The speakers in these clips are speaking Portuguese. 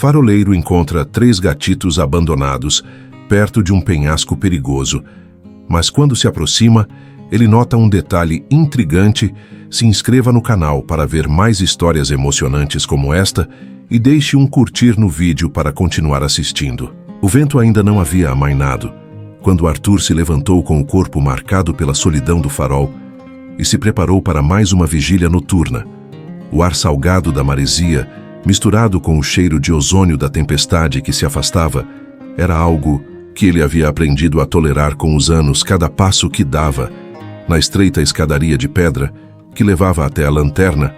Faroleiro encontra 3 gatitos abandonados perto de um penhasco perigoso, mas quando se aproxima, ele nota um detalhe intrigante. Se inscreva no canal para ver mais histórias emocionantes como esta e deixe um curtir no vídeo para continuar assistindo. O vento ainda não havia amainado, quando Arthur se levantou com o corpo marcado pela solidão do farol e se preparou para mais uma vigília noturna. O ar salgado da maresia, misturado com o cheiro de ozônio da tempestade que se afastava, era algo que ele havia aprendido a tolerar com os anos. Cada passo que dava na estreita escadaria de pedra que levava até a lanterna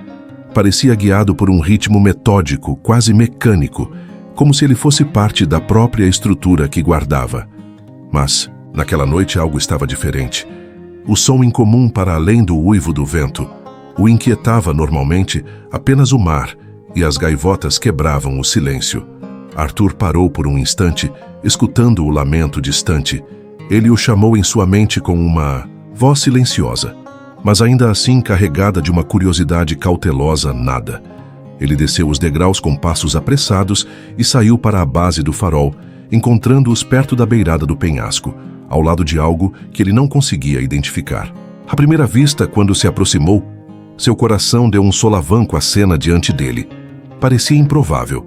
parecia guiado por um ritmo metódico, quase mecânico, como se ele fosse parte da própria estrutura que guardava. Mas, naquela noite, algo estava diferente. O som incomum para além do uivo do vento o inquietava. Normalmente apenas o mar e as gaivotas quebravam o silêncio. Arthur parou por um instante, escutando o lamento distante. Ele o chamou em sua mente com uma voz silenciosa, mas ainda assim carregada de uma curiosidade cautelosa. Nada. Ele desceu os degraus com passos apressados e saiu para a base do farol, encontrando-os perto da beirada do penhasco, ao lado de algo que ele não conseguia identificar. À primeira vista, quando se aproximou, seu coração deu um solavanco à cena diante dele. Parecia improvável.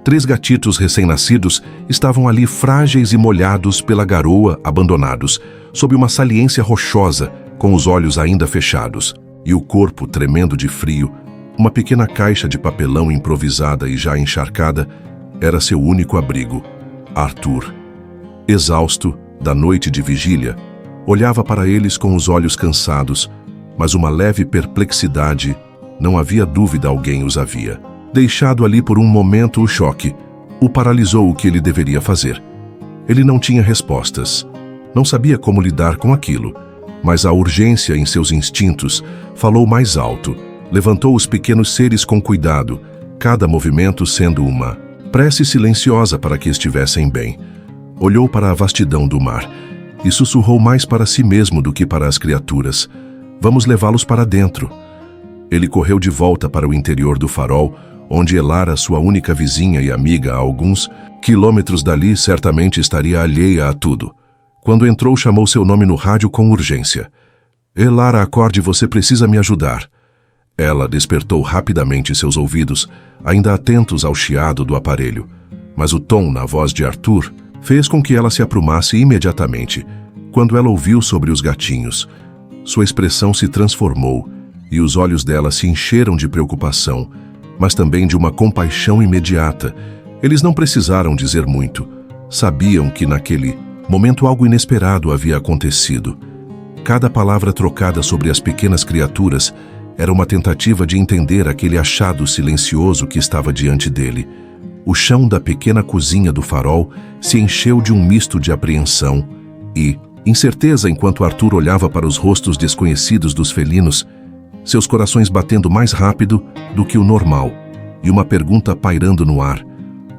3 gatitos recém-nascidos estavam ali, frágeis e molhados pela garoa, abandonados, sob uma saliência rochosa, com os olhos ainda fechados, e o corpo tremendo de frio. Uma pequena caixa de papelão improvisada e já encharcada era seu único abrigo. Arthur, exausto da noite de vigília, olhava para eles com os olhos cansados, mas uma leve perplexidade. Não havia dúvida, alguém os havia deixado ali por um momento. O choque o paralisou. O que ele deveria fazer? Ele não tinha respostas. Não sabia como lidar com aquilo, mas a urgência em seus instintos falou mais alto. Levantou os pequenos seres com cuidado, cada movimento sendo uma prece silenciosa para que estivessem bem. Olhou para a vastidão do mar e sussurrou mais para si mesmo do que para as criaturas: vamos levá-los para dentro. Ele correu de volta para o interior do farol, onde Elara, sua única vizinha e amiga a alguns quilômetros dali, certamente estaria alheia a tudo. Quando entrou, chamou seu nome no rádio com urgência. Elara, acorde, você precisa me ajudar. Ela despertou rapidamente seus ouvidos, ainda atentos ao chiado do aparelho, mas o tom na voz de Arthur fez com que ela se aprumasse imediatamente. Quando ela ouviu sobre os gatinhos, sua expressão se transformou e os olhos dela se encheram de preocupação, mas também de uma compaixão imediata. Eles não precisaram dizer muito. Sabiam que naquele momento algo inesperado havia acontecido. Cada palavra trocada sobre as pequenas criaturas era uma tentativa de entender aquele achado silencioso que estava diante dele. O chão da pequena cozinha do farol se encheu de um misto de apreensão e incerteza enquanto Arthur olhava para os rostos desconhecidos dos felinos, seus corações batendo mais rápido do que o normal, e uma pergunta pairando no ar: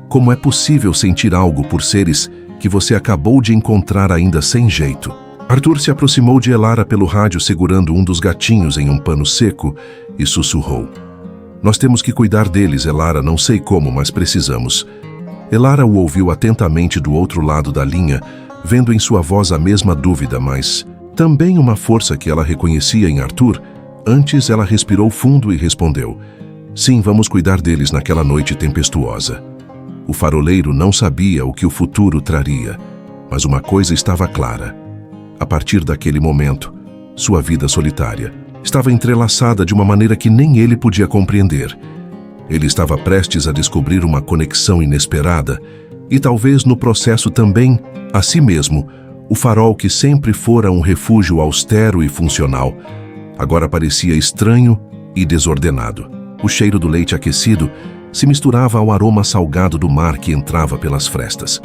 como é possível sentir algo por seres que você acabou de encontrar ainda sem jeito? Arthur se aproximou de Elara pelo rádio, segurando um dos gatinhos em um pano seco, e sussurrou: nós temos que cuidar deles, Elara, não sei como, mas precisamos. Elara o ouviu atentamente do outro lado da linha, vendo em sua voz a mesma dúvida, mas também uma força que ela reconhecia em Arthur. Antes ela respirou fundo e respondeu: sim, vamos cuidar deles naquela noite tempestuosa. O faroleiro não sabia o que o futuro traria, mas uma coisa estava clara. A partir daquele momento, sua vida solitária estava entrelaçada de uma maneira que nem ele podia compreender. Ele estava prestes a descobrir uma conexão inesperada e talvez no processo também a si mesmo. O farol, que sempre fora um refúgio austero e funcional, agora parecia estranho e desordenado. O cheiro do leite aquecido se misturava ao aroma salgado do mar que entrava pelas frestas.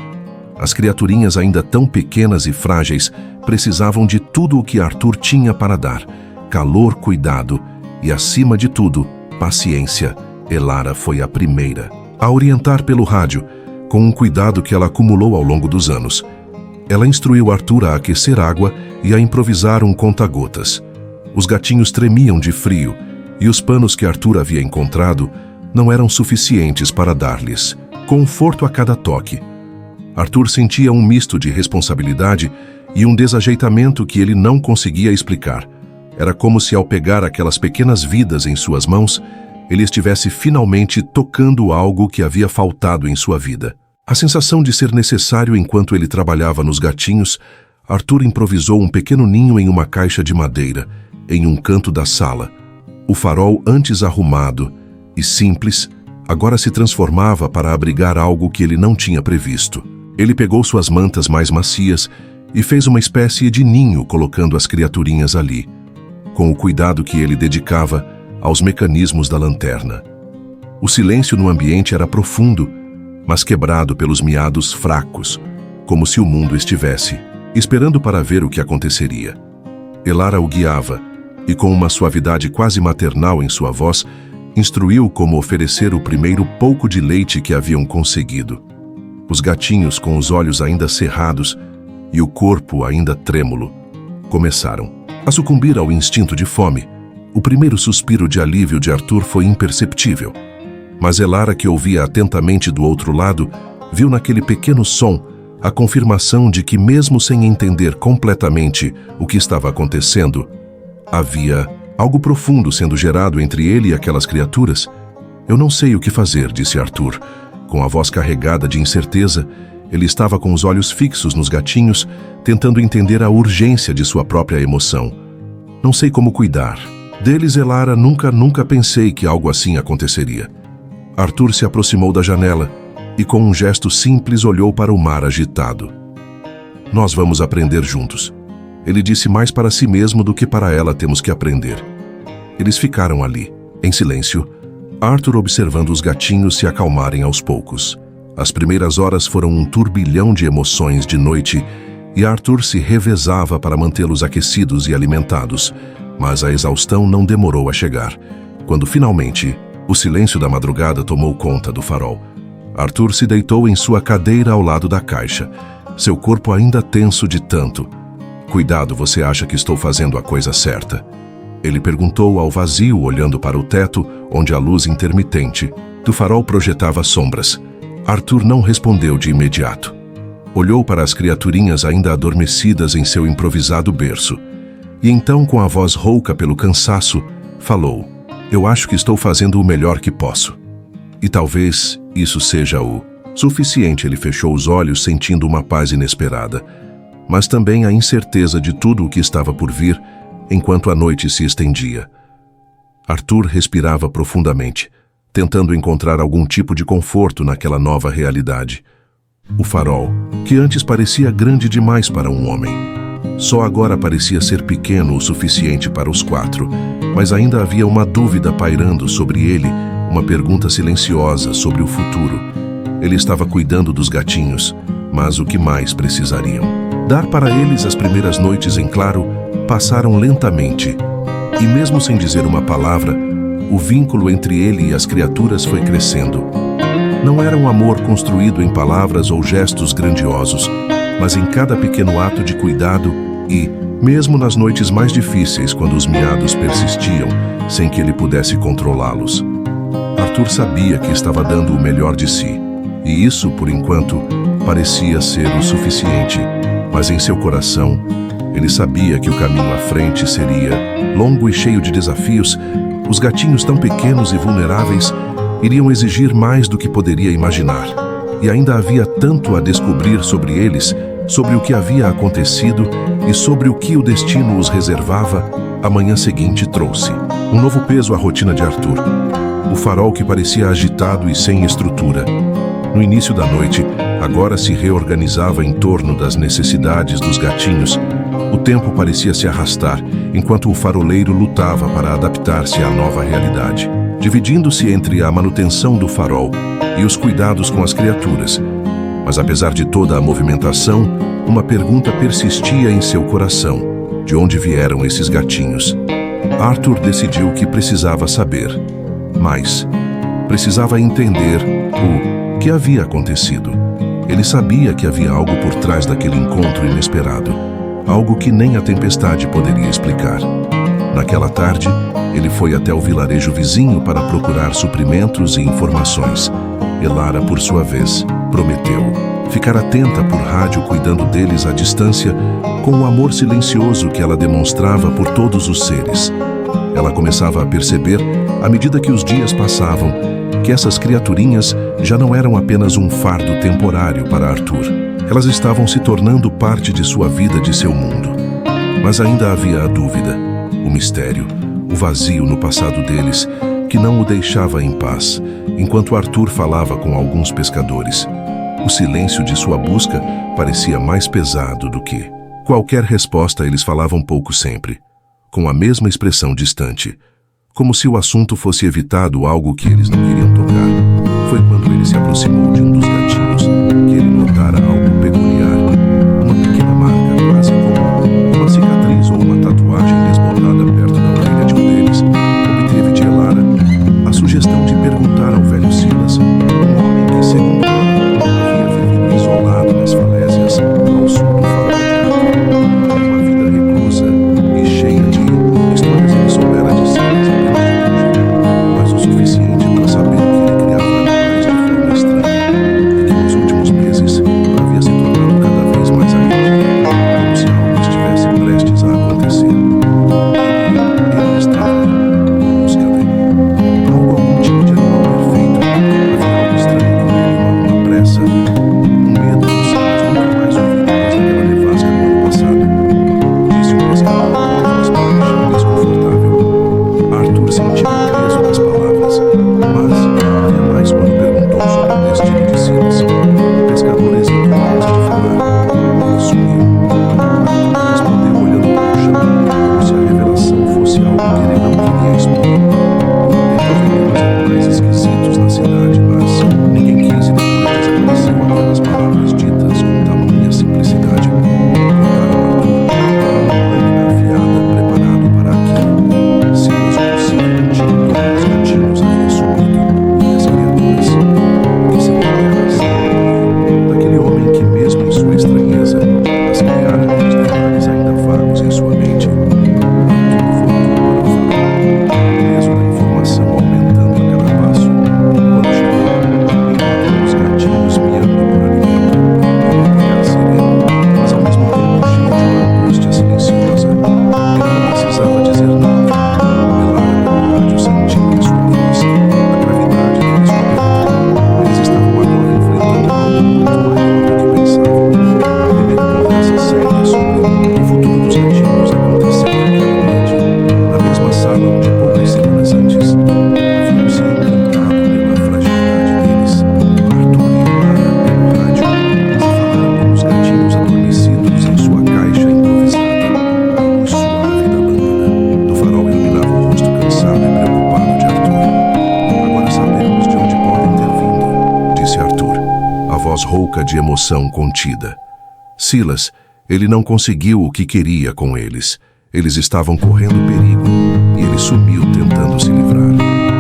As criaturinhas, ainda tão pequenas e frágeis, precisavam de tudo o que Arthur tinha para dar: calor, cuidado e, acima de tudo, paciência. Elara foi a primeira a orientar pelo rádio, com um cuidado que ela acumulou ao longo dos anos. Ela instruiu Arthur a aquecer água e a improvisar um conta-gotas. Os gatinhos tremiam de frio e os panos que Arthur havia encontrado não eram suficientes para dar-lhes conforto a cada toque. Arthur sentia um misto de responsabilidade e um desajeitamento que ele não conseguia explicar. Era como se, ao pegar aquelas pequenas vidas em suas mãos, ele estivesse finalmente tocando algo que havia faltado em sua vida. A sensação de ser necessário enquanto ele trabalhava nos gatinhos, Arthur improvisou um pequeno ninho em uma caixa de madeira, em um canto da sala. O farol, antes arrumado e simples, agora se transformava para abrigar algo que ele não tinha previsto. Ele pegou suas mantas mais macias e fez uma espécie de ninho colocando as criaturinhas ali, com o cuidado que ele dedicava aos mecanismos da lanterna. O silêncio no ambiente era profundo, mas quebrado pelos miados fracos, como se o mundo estivesse esperando para ver o que aconteceria. Elara o guiava e, com uma suavidade quase maternal em sua voz, instruiu como oferecer o primeiro pouco de leite que haviam conseguido. Os gatinhos, com os olhos ainda cerrados e o corpo ainda trêmulo, começaram a sucumbir ao instinto de fome. O primeiro suspiro de alívio de Arthur foi imperceptível, mas Elara, que ouvia atentamente do outro lado, viu naquele pequeno som a confirmação de que, mesmo sem entender completamente o que estava acontecendo, havia algo profundo sendo gerado entre ele e aquelas criaturas. "Eu não sei o que fazer", disse Arthur. Com a voz carregada de incerteza, ele estava com os olhos fixos nos gatinhos, tentando entender a urgência de sua própria emoção. "Não sei como cuidar deles, Elara. Nunca pensei que algo assim aconteceria." Arthur se aproximou da janela e, com um gesto simples, olhou para o mar agitado. "Nós vamos aprender juntos." Ele disse, mais para si mesmo do que para ela. "Temos que aprender." Eles ficaram ali, em silêncio, Arthur observando os gatinhos se acalmarem aos poucos. As primeiras horas foram um turbilhão de emoções de noite e Arthur se revezava para mantê-los aquecidos e alimentados, mas a exaustão não demorou a chegar. Quando finalmente o silêncio da madrugada tomou conta do farol, Arthur se deitou em sua cadeira ao lado da caixa, seu corpo ainda tenso de tanto. "Cuidado, você acha que estou fazendo a coisa certa?" Ele perguntou ao vazio, olhando para o teto, onde a luz intermitente do farol projetava sombras. Arthur não respondeu de imediato. Olhou para as criaturinhas ainda adormecidas em seu improvisado berço. E então, com a voz rouca pelo cansaço, falou: "Eu acho que estou fazendo o melhor que posso. E talvez isso seja o suficiente." Ele fechou os olhos, sentindo uma paz inesperada, mas também a incerteza de tudo o que estava por vir, enquanto a noite se estendia. Arthur respirava profundamente, tentando encontrar algum tipo de conforto naquela nova realidade. O farol, que antes parecia grande demais para um homem, só agora parecia ser pequeno o suficiente para os quatro, mas ainda havia uma dúvida pairando sobre ele, uma pergunta silenciosa sobre o futuro. Ele estava cuidando dos gatinhos, mas o que mais precisariam? Dar para eles as primeiras noites em claro passaram lentamente, e mesmo sem dizer uma palavra, o vínculo entre ele e as criaturas foi crescendo. Não era um amor construído em palavras ou gestos grandiosos, mas em cada pequeno ato de cuidado e, mesmo nas noites mais difíceis, quando os miados persistiam, sem que ele pudesse controlá-los. Arthur sabia que estava dando o melhor de si, e isso, por enquanto, parecia ser o suficiente, mas em seu coração, ele sabia que o caminho à frente seria longo e cheio de desafios. Os gatinhos, tão pequenos e vulneráveis, iriam exigir mais do que poderia imaginar. E ainda havia tanto a descobrir sobre eles, sobre o que havia acontecido e sobre o que o destino os reservava. A manhã seguinte trouxe um novo peso à rotina de Arthur. O farol, que parecia agitado e sem estrutura, no início da noite, agora se reorganizava em torno das necessidades dos gatinhos. O tempo parecia se arrastar, enquanto o faroleiro lutava para adaptar-se à nova realidade, dividindo-se entre a manutenção do farol e os cuidados com as criaturas. Mas apesar de toda a movimentação, uma pergunta persistia em seu coração: de onde vieram esses gatinhos? Arthur decidiu que precisava saber, mas precisava entender o que havia acontecido. Ele sabia que havia algo por trás daquele encontro inesperado, algo que nem a tempestade poderia explicar. Naquela tarde, ele foi até o vilarejo vizinho para procurar suprimentos e informações. Elara, por sua vez, prometeu ficar atenta por rádio, cuidando deles à distância, com o amor silencioso que ela demonstrava por todos os seres. Ela começava a perceber, à medida que os dias passavam, que essas criaturinhas já não eram apenas um fardo temporário para Arthur. Elas estavam se tornando parte de sua vida, de seu mundo. Mas ainda havia a dúvida, o mistério, o vazio no passado deles, que não o deixava em paz, enquanto Arthur falava com alguns pescadores. O silêncio de sua busca parecia mais pesado do que qualquer resposta. Eles falavam pouco sempre, com a mesma expressão distante, como se o assunto fosse evitado, algo que eles não queriam tocar. Foi quando ele se aproximou de um dos gatinhos que ele notara algo peculiar. Uma pequena marca, quase como uma cicatriz ou uma tatuagem desbotada perto da orelha de um deles, obteve de Elara a sugestão de perguntar ao velho Silas, um homem que, segundo ela, havia vivido isolado nas falésias ao sul do farol de Arthur. Uma vida reclusa e cheia de histórias. Ele soubera de Silas apenas de longe, mas o suficiente para saber que ele criava animais de forma estranha e que nos últimos meses havia se tornado cada vez mais arredio, como se algo estivesse prestes a acontecer. Ele estava em busca dele. Algum tipo de animal perfeito. Havia algo estranho com ele, uma pressa, um medo. Silas nunca mais ouviu depois daquela nevasca no ano passado, disse um pescador com a voz baixa e desconfortável. Arthur sentia o peso das palavras, mas havia mais quando perguntou sobre o destino de Silas. O pescador hesitou antes de falar. Ele sumiu. Arthur respondeu olhando para o chão, como se a revelação fosse algo que ele não queria expor. Depois animais esquisitos na cidade, mas ninguém quis, e depois desapareceu aquelas palavras ditas com tamanha simplicidade. Colocaram Arthur uma lâmina afiada, preparado para aquilo. Silas, o possível antídoto dos gatinhos, havia sumido, e as criaturas, o que seria delas? Daquele homem que, mesmo em sua estranheza, as criara com os detalhes ainda vagos em sua mente. Arthur voltou para o farol, o peso da informação aumentando a cada passo. Quando chegou, encontrou os gatinhos miando por alimento. Um olhar sereno, mas ao mesmo tempo cheio de uma angústia silenciosa. Ele não precisava dizer nada. Elara pelo rádio sentia em sua voz a gravidade da descoberta. Eles estavam agora enfrentando algo muito maior do que pensavam. A primeira conversa séria sobre o futuro dos gatinhos aconteceu naquela noite, na mesma sala onde poucas semanas antes haviam se encontrado pela fragilidade deles. Arthur e Elara, pelo rádio, se falaram como os gatinhos adormecidos em sua caixa improvisada. A luz suave da lâmpada do farol iluminava o rosto cansado e preocupado de Arthur. Agora sabemos de onde podem ter vindo, disse Arthur, a voz rouca de emoção contida. Silas, ele não conseguiu o que queria com eles. Eles estavam correndo perigo, e ele sumiu tentando se livrar.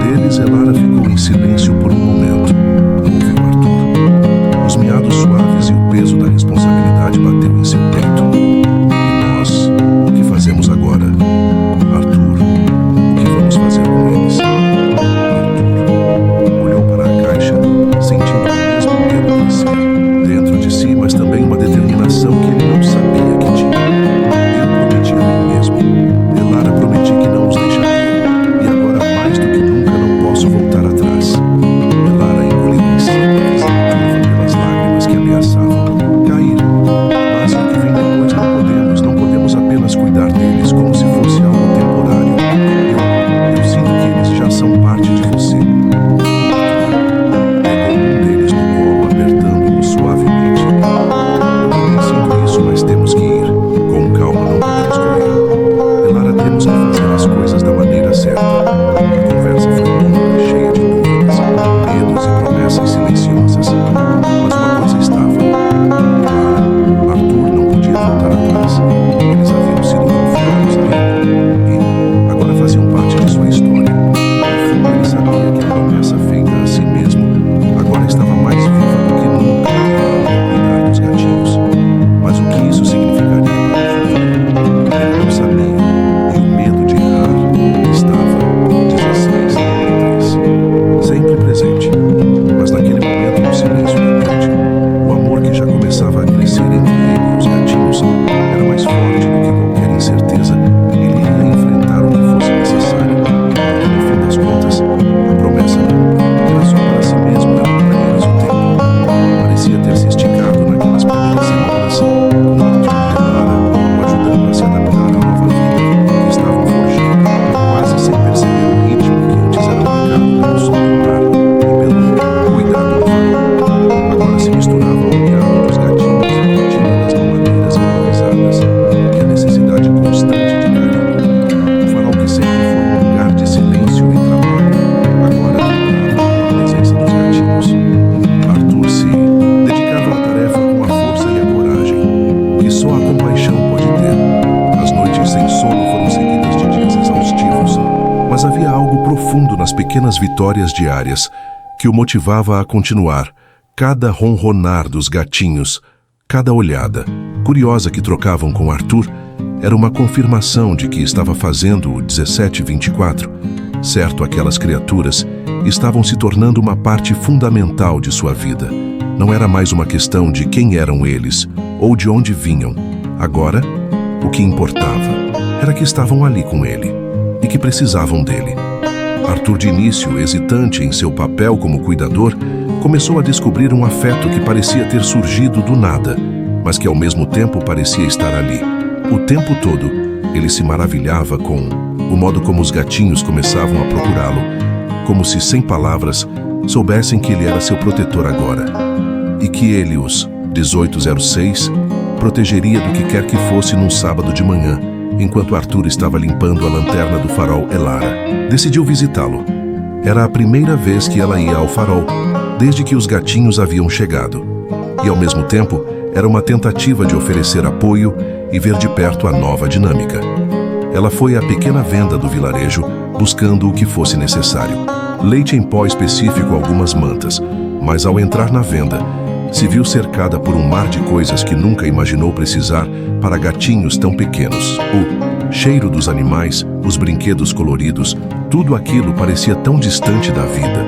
Deles, Elara ficou em silêncio por um momento. Ouviu Arthur. Os miados suaves e o peso da responsabilidade bateu em seu peito. E nós, o que fazemos agora? Arthur, o que vamos fazer com eles? Arthur olhou para a caixa, sentindo o mesmo medo crescer dentro de si, mas também uma determinação que ele não sabia que tinha. Eu prometi a mim mesmo. Elara, prometi que não os deixaria. E agora, mais do que nunca, não posso voltar atrás. Elara pequenas vitórias diárias que o motivava a continuar, cada ronronar dos gatinhos, cada olhada curiosa que trocavam com Arthur, era uma confirmação de que estava fazendo o 1724. Certo, aquelas criaturas estavam se tornando uma parte fundamental de sua vida. Não era mais uma questão de quem eram eles ou de onde vinham. Agora, o que importava era que estavam ali com ele e que precisavam dele. Arthur, de início hesitante em seu papel como cuidador, começou a descobrir um afeto que parecia ter surgido do nada, mas que ao mesmo tempo parecia estar ali. O tempo todo, ele se maravilhava com o modo como os gatinhos começavam a procurá-lo, como se, sem palavras, soubessem que ele era seu protetor agora, e que ele, os 1806, protegeria do que quer que fosse num sábado de manhã, enquanto Arthur estava limpando a lanterna do farol Elara. Decidiu visitá-lo. Era a primeira vez que ela ia ao farol, desde que os gatinhos haviam chegado. E, ao mesmo tempo, era uma tentativa de oferecer apoio e ver de perto a nova dinâmica. Ela foi à pequena venda do vilarejo, buscando o que fosse necessário. Leite em pó específico, algumas mantas, mas ao entrar na venda, se viu cercada por um mar de coisas que nunca imaginou precisar para gatinhos tão pequenos. O cheiro dos animais, os brinquedos coloridos, tudo aquilo parecia tão distante da vida,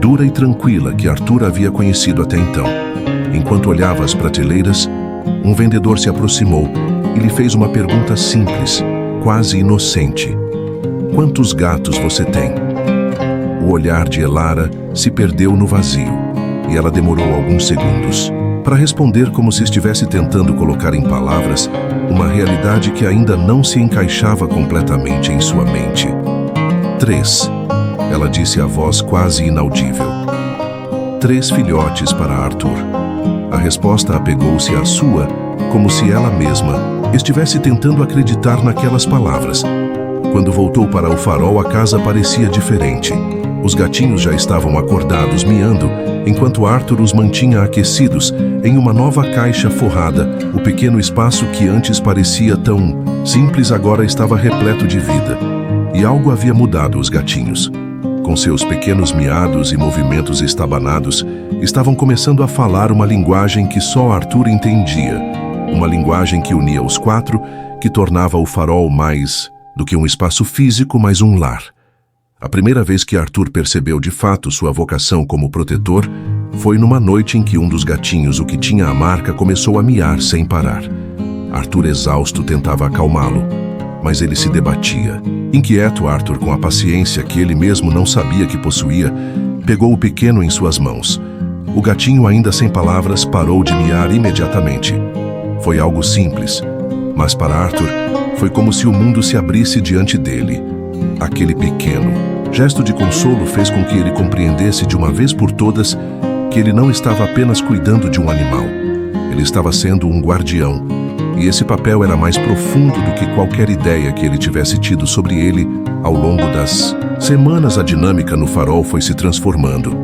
dura e tranquila que Arthur havia conhecido até então. Enquanto olhava as prateleiras, um vendedor se aproximou e lhe fez uma pergunta simples, quase inocente. Quantos gatos você tem? O olhar de Elara se perdeu no vazio e ela demorou alguns segundos para responder, como se estivesse tentando colocar em palavras uma realidade que ainda não se encaixava completamente em sua mente. 3, ela disse a voz quase inaudível. 3 filhotes para Arthur. A resposta apegou-se à sua, como se ela mesma estivesse tentando acreditar naquelas palavras. Quando voltou para o farol, a casa parecia diferente. Os gatinhos já estavam acordados, miando, enquanto Arthur os mantinha aquecidos em uma nova caixa forrada. O pequeno espaço que antes parecia tão simples agora estava repleto de vida. E algo havia mudado os gatinhos. Com seus pequenos miados e movimentos estabanados, estavam começando a falar uma linguagem que só Arthur entendia. Uma linguagem que unia os 4, que tornava o farol mais do que um espaço físico, mas um lar. A primeira vez que Arthur percebeu de fato sua vocação como protetor foi numa noite em que um dos gatinhos, o que tinha a marca, começou a miar sem parar. Arthur, exausto, tentava acalmá-lo, mas ele se debatia. Inquieto, Arthur, com a paciência que ele mesmo não sabia que possuía, pegou o pequeno em suas mãos. O gatinho, ainda sem palavras, parou de miar imediatamente. Foi algo simples, mas para Arthur foi como se o mundo se abrisse diante dele. Aquele pequeno gesto de consolo fez com que ele compreendesse de uma vez por todas que ele não estava apenas cuidando de um animal. Ele estava sendo um guardião, e esse papel era mais profundo do que qualquer ideia que ele tivesse tido sobre ele. Ao longo das semanas, a dinâmica no farol foi se transformando.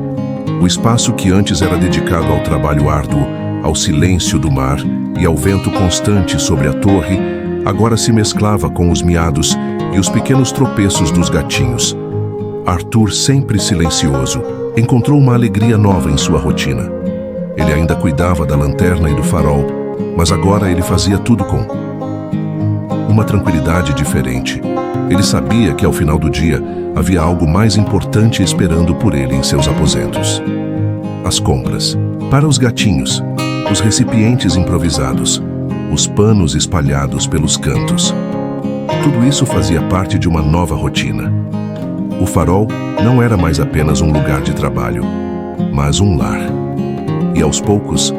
O espaço que antes era dedicado ao trabalho árduo, ao silêncio do mar e ao vento constante sobre a torre, agora se mesclava com os miados e os pequenos tropeços dos gatinhos. Arthur, sempre silencioso, encontrou uma alegria nova em sua rotina. Ele ainda cuidava da lanterna e do farol, mas agora ele fazia tudo com uma tranquilidade diferente. Ele sabia que ao final do dia havia algo mais importante esperando por ele em seus aposentos. As compras. Para os gatinhos, os recipientes improvisados, os panos espalhados pelos cantos. Tudo isso fazia parte de uma nova rotina. O farol não era mais apenas um lugar de trabalho, mas um lar. E aos poucos,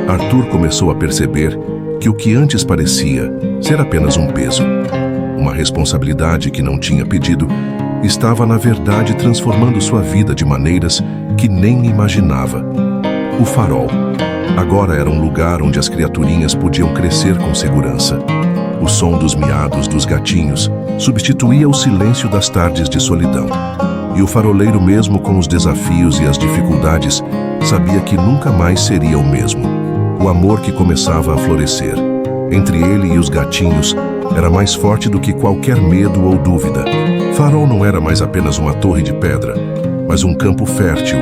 Arthur começou a perceber que o que antes parecia ser apenas um peso, uma responsabilidade que não tinha pedido, estava na verdade transformando sua vida de maneiras que nem imaginava. O farol agora era um lugar onde as criaturinhas podiam crescer com segurança. O som dos miados dos gatinhos substituía o silêncio das tardes de solidão. E o faroleiro, mesmo com os desafios e as dificuldades, sabia que nunca mais seria o mesmo. O amor que começava a florescer entre ele e os gatinhos era mais forte do que qualquer medo ou dúvida. Farol não era mais apenas uma torre de pedra, mas um campo fértil,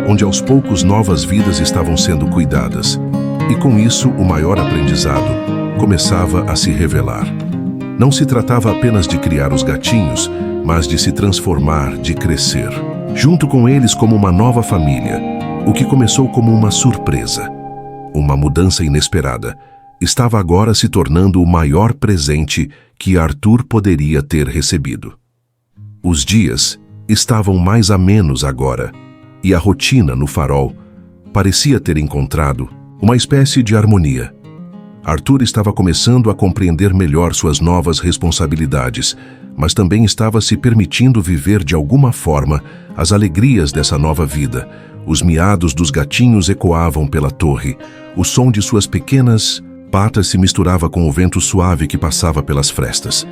onde aos poucos novas vidas estavam sendo cuidadas. E com isso, o maior aprendizado começava a se revelar. Não se tratava apenas de criar os gatinhos, mas de se transformar, de crescer. Junto com eles como uma nova família, o que começou como uma surpresa. Uma mudança inesperada estava agora se tornando o maior presente que Arthur poderia ter recebido. Os dias estavam mais amenos agora, e a rotina no farol parecia ter encontrado uma espécie de harmonia. Arthur estava começando a compreender melhor suas novas responsabilidades, mas também estava se permitindo viver de alguma forma as alegrias dessa nova vida. Os miados dos gatinhos ecoavam pela torre, o som de suas pequenas patas se misturava com o vento suave que passava pelas frestas.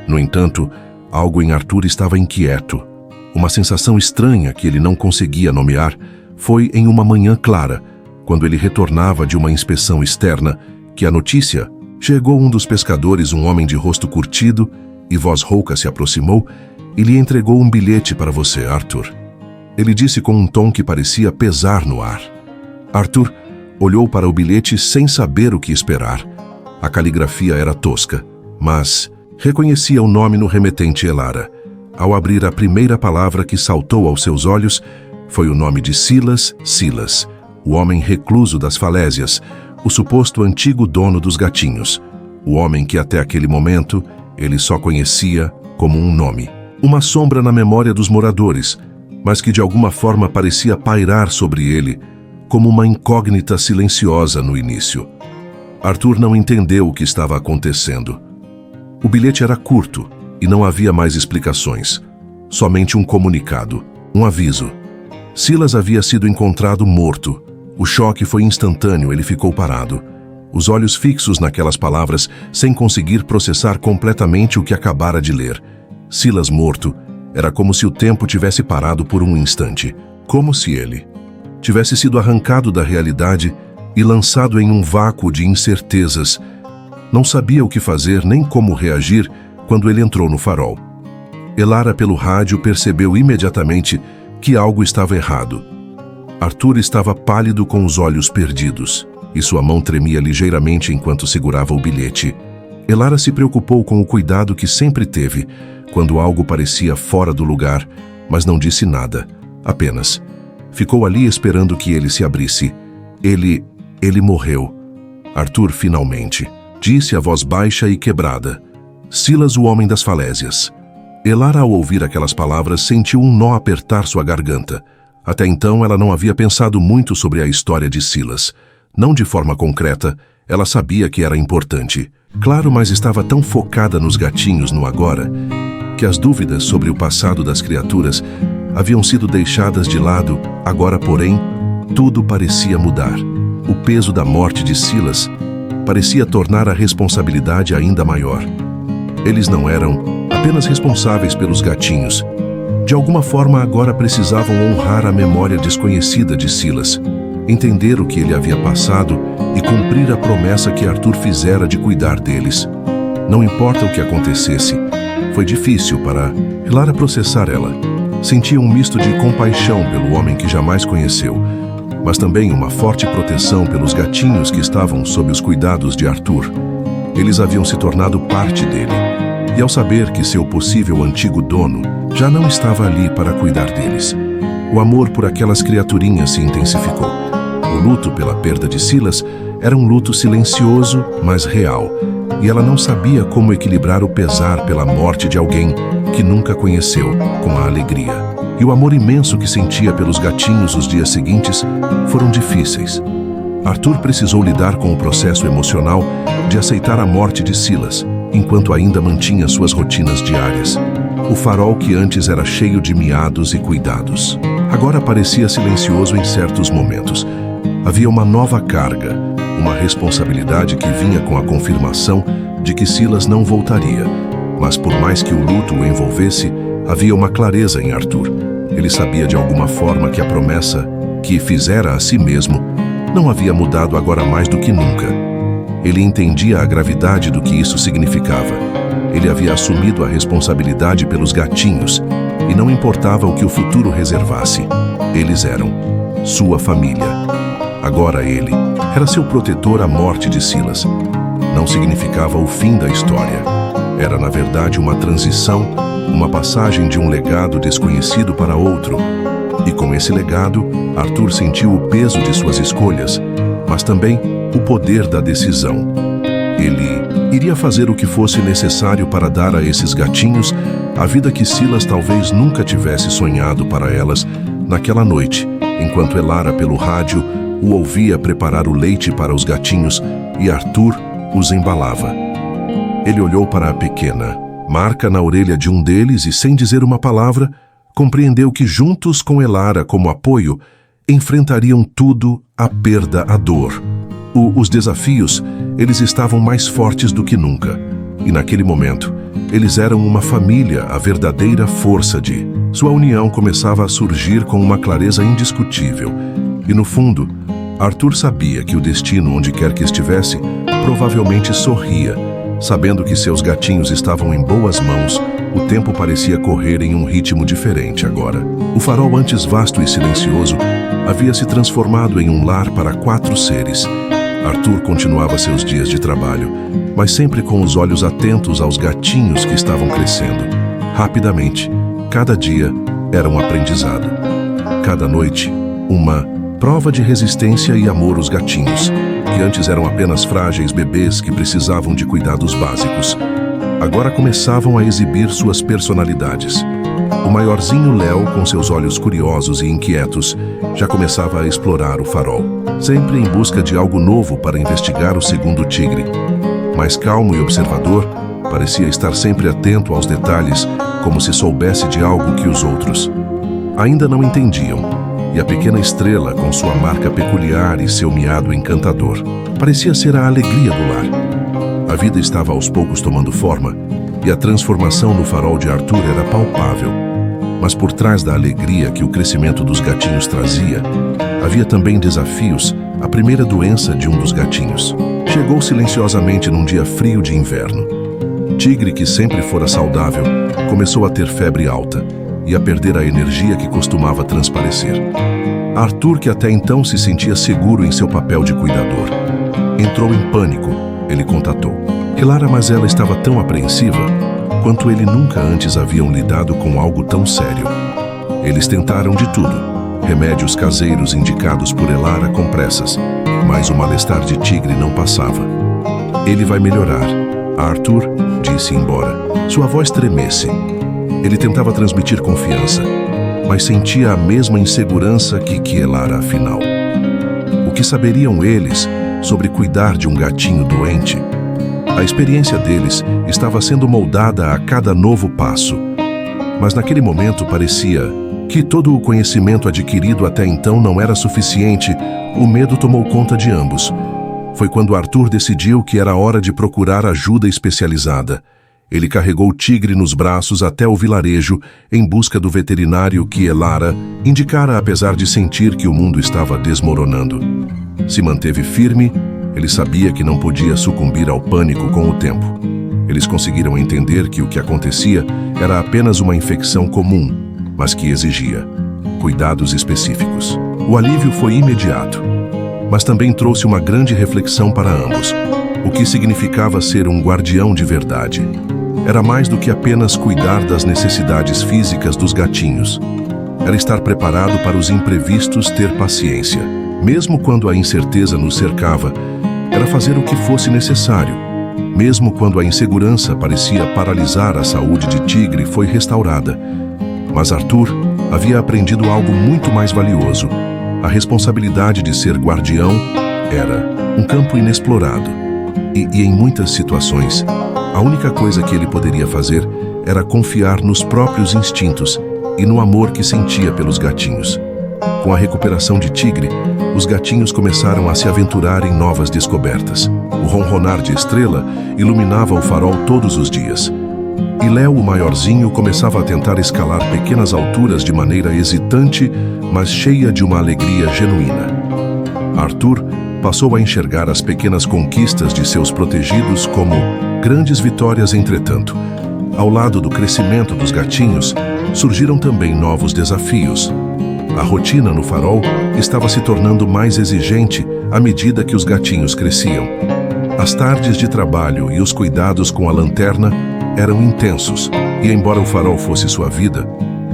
No entanto, algo em Arthur estava inquieto. Uma sensação estranha que ele não conseguia nomear foi em uma manhã clara, quando ele retornava de uma inspeção externa, que a notícia chegou um dos pescadores, um homem de rosto curtido e voz rouca se aproximou e lhe entregou um bilhete para você, Arthur. Ele disse com um tom que parecia pesar no ar. Arthur olhou para o bilhete sem saber o que esperar. A caligrafia era tosca, mas reconhecia o nome no remetente Elara. Ao abrir a primeira palavra que saltou aos seus olhos, foi o nome de Silas, o homem recluso das falésias, o suposto antigo dono dos gatinhos, o homem que até aquele momento ele só conhecia como um nome. Uma sombra na memória dos moradores, mas que de alguma forma parecia pairar sobre ele, como uma incógnita silenciosa no início. Arthur não entendeu o que estava acontecendo. O bilhete era curto e não havia mais explicações, somente um comunicado, um aviso. Silas havia sido encontrado morto. O choque foi instantâneo, ele ficou parado, os olhos fixos naquelas palavras, sem conseguir processar completamente o que acabara de ler. Silas morto, era como se o tempo tivesse parado por um instante, como se ele tivesse sido arrancado da realidade e lançado em um vácuo de incertezas. Não sabia o que fazer nem como reagir quando ele entrou no farol. Elara, pelo rádio, percebeu imediatamente que algo estava errado. Arthur estava pálido, com os olhos perdidos, e sua mão tremia ligeiramente enquanto segurava o bilhete. Elara se preocupou com o cuidado que sempre teve quando algo parecia fora do lugar, mas não disse nada, apenas ficou ali esperando que ele se abrisse. Ele morreu. Arthur finalmente disse a voz baixa e quebrada. Silas, o homem das falésias. Elara, ao ouvir aquelas palavras, sentiu um nó apertar sua garganta. Até então, ela não havia pensado muito sobre a história de Silas. Não de forma concreta, ela sabia que era importante. Claro, mas estava tão focada nos gatinhos no agora, que as dúvidas sobre o passado das criaturas haviam sido deixadas de lado. Agora, porém, tudo parecia mudar. O peso da morte de Silas parecia tornar a responsabilidade ainda maior. Eles não eram apenas responsáveis pelos gatinhos. De alguma forma, agora precisavam honrar a memória desconhecida de Silas, entender o que ele havia passado e cumprir a promessa que Arthur fizera de cuidar deles. Não importa o que acontecesse, foi difícil para Elara processar ela. Sentia um misto de compaixão pelo homem que jamais conheceu, mas também uma forte proteção pelos gatinhos que estavam sob os cuidados de Arthur. Eles haviam se tornado parte dele, e ao saber que seu possível antigo dono já não estava ali para cuidar deles, o amor por aquelas criaturinhas se intensificou. O luto pela perda de Silas era um luto silencioso, mas real, e ela não sabia como equilibrar o pesar pela morte de alguém que nunca conheceu com a alegria. E o amor imenso que sentia pelos gatinhos os dias seguintes foram difíceis. Arthur precisou lidar com o processo emocional de aceitar a morte de Silas, enquanto ainda mantinha suas rotinas diárias. O farol, que antes era cheio de miados e cuidados, agora parecia silencioso em certos momentos. Havia uma nova carga, uma responsabilidade que vinha com a confirmação de que Silas não voltaria. Mas por mais que o luto o envolvesse, havia uma clareza em Arthur. Ele sabia de alguma forma que a promessa que fizera a si mesmo não havia mudado agora mais do que nunca. Ele entendia a gravidade do que isso significava. Ele havia assumido a responsabilidade pelos gatinhos. e não importava o que o futuro reservasse. Eles eram sua família. Agora ele era seu protetor à morte de Silas. Não significava o fim da história. Era, na verdade, uma transição, uma passagem de um legado desconhecido para outro. E com esse legado, Arthur sentiu o peso de suas escolhas, mas também o poder da decisão. Ele iria fazer o que fosse necessário para dar a esses gatinhos a vida que Silas talvez nunca tivesse sonhado para elas naquela noite, enquanto Elara, pelo rádio, o ouvia preparar o leite para os gatinhos e Arthur os embalava. Ele olhou para a pequena marca na orelha de um deles e, sem dizer uma palavra, compreendeu que juntos com Elara como apoio, enfrentariam tudo, a perda, a dor. Os desafios, eles estavam mais fortes do que nunca. E naquele momento, eles eram uma família, a verdadeira força de... Sua união começava a surgir com uma clareza indiscutível. E no fundo, Arthur sabia que o destino, onde quer que estivesse, provavelmente sorria. Sabendo que seus gatinhos estavam em boas mãos, o tempo parecia correr em um ritmo diferente agora. O farol, antes vasto e silencioso, havia se transformado em um lar para 4 seres. Arthur continuava seus dias de trabalho, mas sempre com os olhos atentos aos gatinhos que estavam crescendo. Rapidamente, cada dia era um aprendizado. Cada noite, uma prova de resistência e amor aos gatinhos, que antes eram apenas frágeis bebês que precisavam de cuidados básicos. Agora começavam a exibir suas personalidades. O maiorzinho Léo, com seus olhos curiosos e inquietos, já começava a explorar o farol, sempre em busca de algo novo para investigar o segundo tigre. Mais calmo e observador, parecia estar sempre atento aos detalhes, como se soubesse de algo que os outros ainda não entendiam. E a pequena Estrela, com sua marca peculiar e seu miado encantador, parecia ser a alegria do lar. A vida estava aos poucos tomando forma, e a transformação no farol de Arthur era palpável. Mas por trás da alegria que o crescimento dos gatinhos trazia, havia também desafios. A primeira doença de um dos gatinhos chegou silenciosamente num dia frio de inverno. Tigre, que sempre fora saudável, começou a ter febre alta e a perder a energia que costumava transparecer. Arthur, que até então se sentia seguro em seu papel de cuidador, entrou em pânico. Ele contatou Elara, mas ela estava tão apreensiva quanto ele nunca antes haviam lidado com algo tão sério. Eles tentaram de tudo, remédios caseiros indicados por Elara com pressas, mas o mal-estar de Tigre não passava. Ele vai melhorar, Arthur disse embora sua voz tremesse. Ele tentava transmitir confiança, mas sentia a mesma insegurança que Elara, afinal. O que saberiam eles sobre cuidar de um gatinho doente? A experiência deles estava sendo moldada a cada novo passo. Mas naquele momento parecia que todo o conhecimento adquirido até então não era suficiente. O medo tomou conta de ambos. Foi quando Arthur decidiu que era hora de procurar ajuda especializada. Ele carregou o Tigre nos braços até o vilarejo em busca do veterinário que Elara indicara, apesar de sentir que o mundo estava desmoronando. Se manteve firme. Ele sabia que não podia sucumbir ao pânico com o tempo. Eles conseguiram entender que o que acontecia era apenas uma infecção comum, mas que exigia cuidados específicos. O alívio foi imediato, mas também trouxe uma grande reflexão para ambos. O que significava ser um guardião de verdade? Era mais do que apenas cuidar das necessidades físicas dos gatinhos. Era estar preparado para os imprevistos, ter paciência. Mesmo quando a incerteza nos cercava, era fazer o que fosse necessário. Mesmo quando a insegurança parecia paralisar a saúde de Tigre, foi restaurada. Mas Arthur havia aprendido algo muito mais valioso. A responsabilidade de ser guardião era um campo inexplorado. E em muitas situações, a única coisa que ele poderia fazer era confiar nos próprios instintos e no amor que sentia pelos gatinhos. Com a recuperação de Tigre, os gatinhos começaram a se aventurar em novas descobertas. O ronronar de Estrela iluminava o farol todos os dias. E Léo, o maiorzinho, começava a tentar escalar pequenas alturas de maneira hesitante, mas cheia de uma alegria genuína. Arthur passou a enxergar as pequenas conquistas de seus protegidos como grandes vitórias. Entretanto, ao lado do crescimento dos gatinhos, surgiram também novos desafios. A rotina no farol estava se tornando mais exigente à medida que os gatinhos cresciam. As tardes de trabalho e os cuidados com a lanterna eram intensos, e embora o farol fosse sua vida,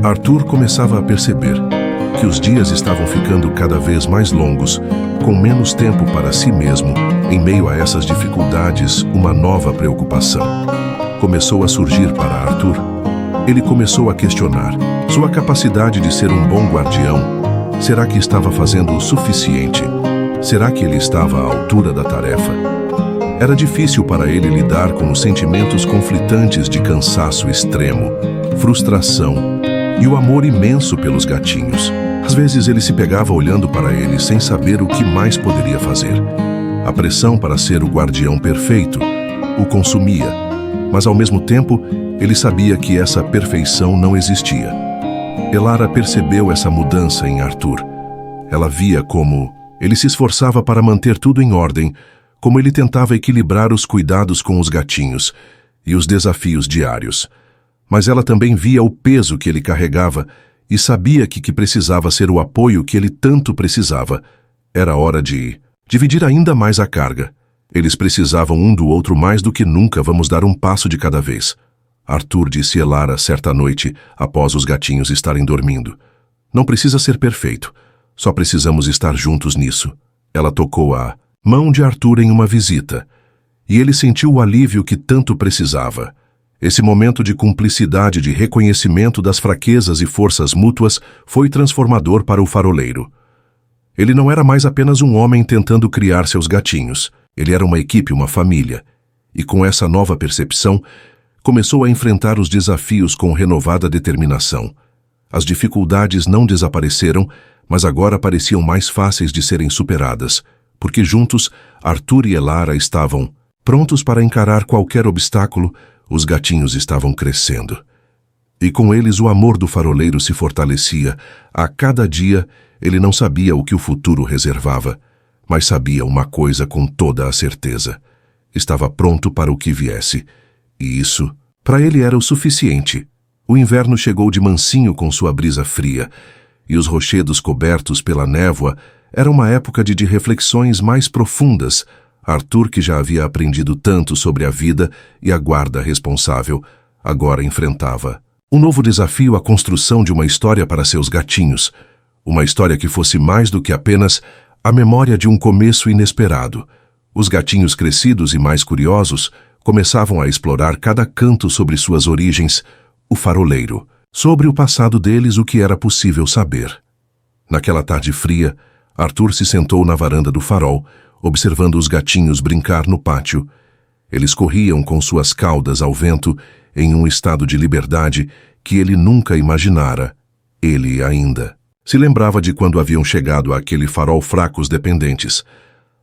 Arthur começava a perceber que os dias estavam ficando cada vez mais longos, com menos tempo para si mesmo. Em meio a essas dificuldades, uma nova preocupação começou a surgir para Arthur. Ele começou a questionar sua capacidade de ser um bom guardião. Será que estava fazendo o suficiente? Será que ele estava à altura da tarefa? Era difícil para ele lidar com os sentimentos conflitantes de cansaço extremo, frustração e o amor imenso pelos gatinhos. Às vezes ele se pegava olhando para eles sem saber o que mais poderia fazer. A pressão para ser o guardião perfeito o consumia, mas ao mesmo tempo ele sabia que essa perfeição não existia. Elara percebeu essa mudança em Arthur. Ela via como ele se esforçava para manter tudo em ordem, como ele tentava equilibrar os cuidados com os gatinhos e os desafios diários. Mas ela também via o peso que ele carregava e sabia que precisava ser o apoio que ele tanto precisava. Era hora de dividir ainda mais a carga. Eles precisavam um do outro mais do que nunca. Vamos dar um passo de cada vez. Arthur disse a Elara certa noite, após os gatinhos estarem dormindo. Não precisa ser perfeito. Só precisamos estar juntos nisso. Ela tocou a mão de Arthur em uma visita, e ele sentiu o alívio que tanto precisava. Esse momento de cumplicidade, de reconhecimento das fraquezas e forças mútuas, foi transformador para o faroleiro. Ele não era mais apenas um homem tentando criar seus gatinhos. Ele era uma equipe, uma família. E com essa nova percepção, começou a enfrentar os desafios com renovada determinação. As dificuldades não desapareceram, mas agora pareciam mais fáceis de serem superadas, porque juntos, Arthur e Elara estavam prontos para encarar qualquer obstáculo. Os gatinhos estavam crescendo. E com eles o amor do faroleiro se fortalecia. A cada dia, ele não sabia o que o futuro reservava, mas sabia uma coisa com toda a certeza. Estava pronto para o que viesse. E isso, para ele, era o suficiente. O inverno chegou de mansinho com sua brisa fria, e os rochedos cobertos pela névoa era uma época de reflexões mais profundas. Arthur, que já havia aprendido tanto sobre a vida e a guarda responsável, agora enfrentava um novo desafio: a construção de uma história para seus gatinhos. Uma história que fosse mais do que apenas a memória de um começo inesperado. Os gatinhos crescidos e mais curiosos começavam a explorar cada canto sobre suas origens, o faroleiro, sobre o passado deles, o que era possível saber. Naquela tarde fria, Arthur se sentou na varanda do farol, observando os gatinhos brincar no pátio. Eles corriam com suas caudas ao vento em um estado de liberdade que ele nunca imaginara. Ele ainda se lembrava de quando haviam chegado àquele farol fracos dependentes.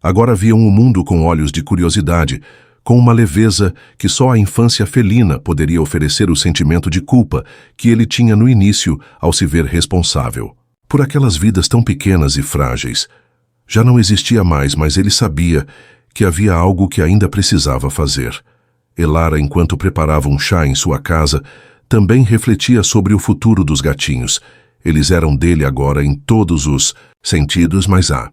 Agora viam o mundo com olhos de curiosidade, com uma leveza que só a infância felina poderia oferecer. O sentimento de culpa que ele tinha no início ao se ver responsável por aquelas vidas tão pequenas e frágeis já não existia mais, mas ele sabia que havia algo que ainda precisava fazer. Elara, enquanto preparava um chá em sua casa, também refletia sobre o futuro dos gatinhos. Eles eram dele agora em todos os sentidos, mas a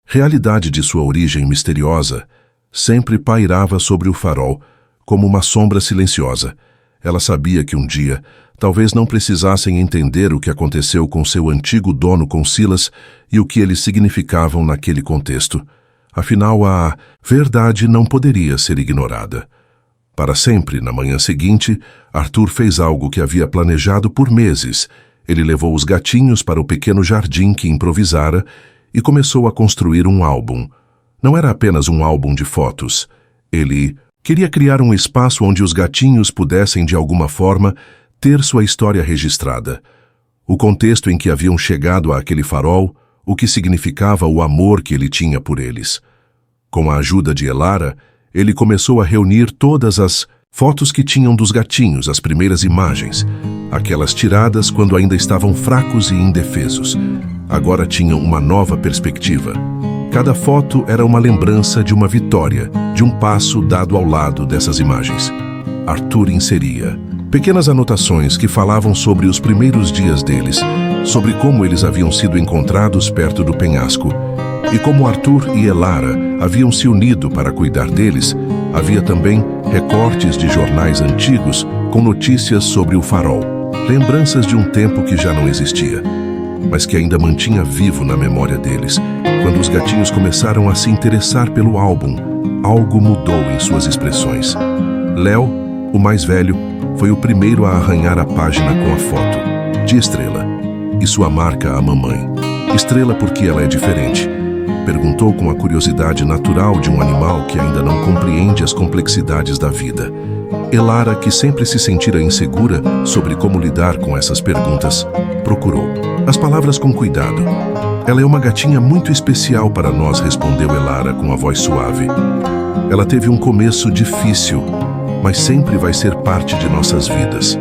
realidade de sua origem misteriosa sempre pairava sobre o farol, como uma sombra silenciosa. Ela sabia que um dia talvez não precisassem entender o que aconteceu com seu antigo dono, com Silas, e o que eles significavam naquele contexto. Afinal, a verdade não poderia ser ignorada. Para sempre, na manhã seguinte, Arthur fez algo que havia planejado por meses. Ele levou os gatinhos para o pequeno jardim que improvisara e começou a construir um álbum. Não era apenas um álbum de fotos. Ele queria criar um espaço onde os gatinhos pudessem, de alguma forma, ter sua história registrada. O contexto em que haviam chegado àquele farol, o que significava o amor que ele tinha por eles. Com a ajuda de Elara, ele começou a reunir todas as fotos que tinham dos gatinhos, as primeiras imagens, aquelas tiradas quando ainda estavam fracos e indefesos. Agora tinham uma nova perspectiva. Cada foto era uma lembrança de uma vitória, de um passo dado ao lado dessas imagens. Arthur inseria Pequenas anotações que falavam sobre os primeiros dias deles, sobre como eles haviam sido encontrados perto do penhasco. E como Arthur e Elara haviam se unido para cuidar deles, havia também recortes de jornais antigos com notícias sobre o farol, lembranças de um tempo que já não existia, mas que ainda mantinha vivo na memória deles. Quando os gatinhos começaram a se interessar pelo álbum, algo mudou em suas expressões. Léo, o mais velho, foi o primeiro a arranhar a página com a foto de Estrela e sua marca a mamãe. Estrela porque ela é diferente? Perguntou com a curiosidade natural de um animal que ainda não compreende as complexidades da vida. Elara, que sempre se sentira insegura sobre como lidar com essas perguntas, procurou as palavras com cuidado. Ela é uma gatinha muito especial para nós, respondeu Elara com a voz suave. Ela teve um começo difícil, mas sempre vai ser parte de nossas vidas.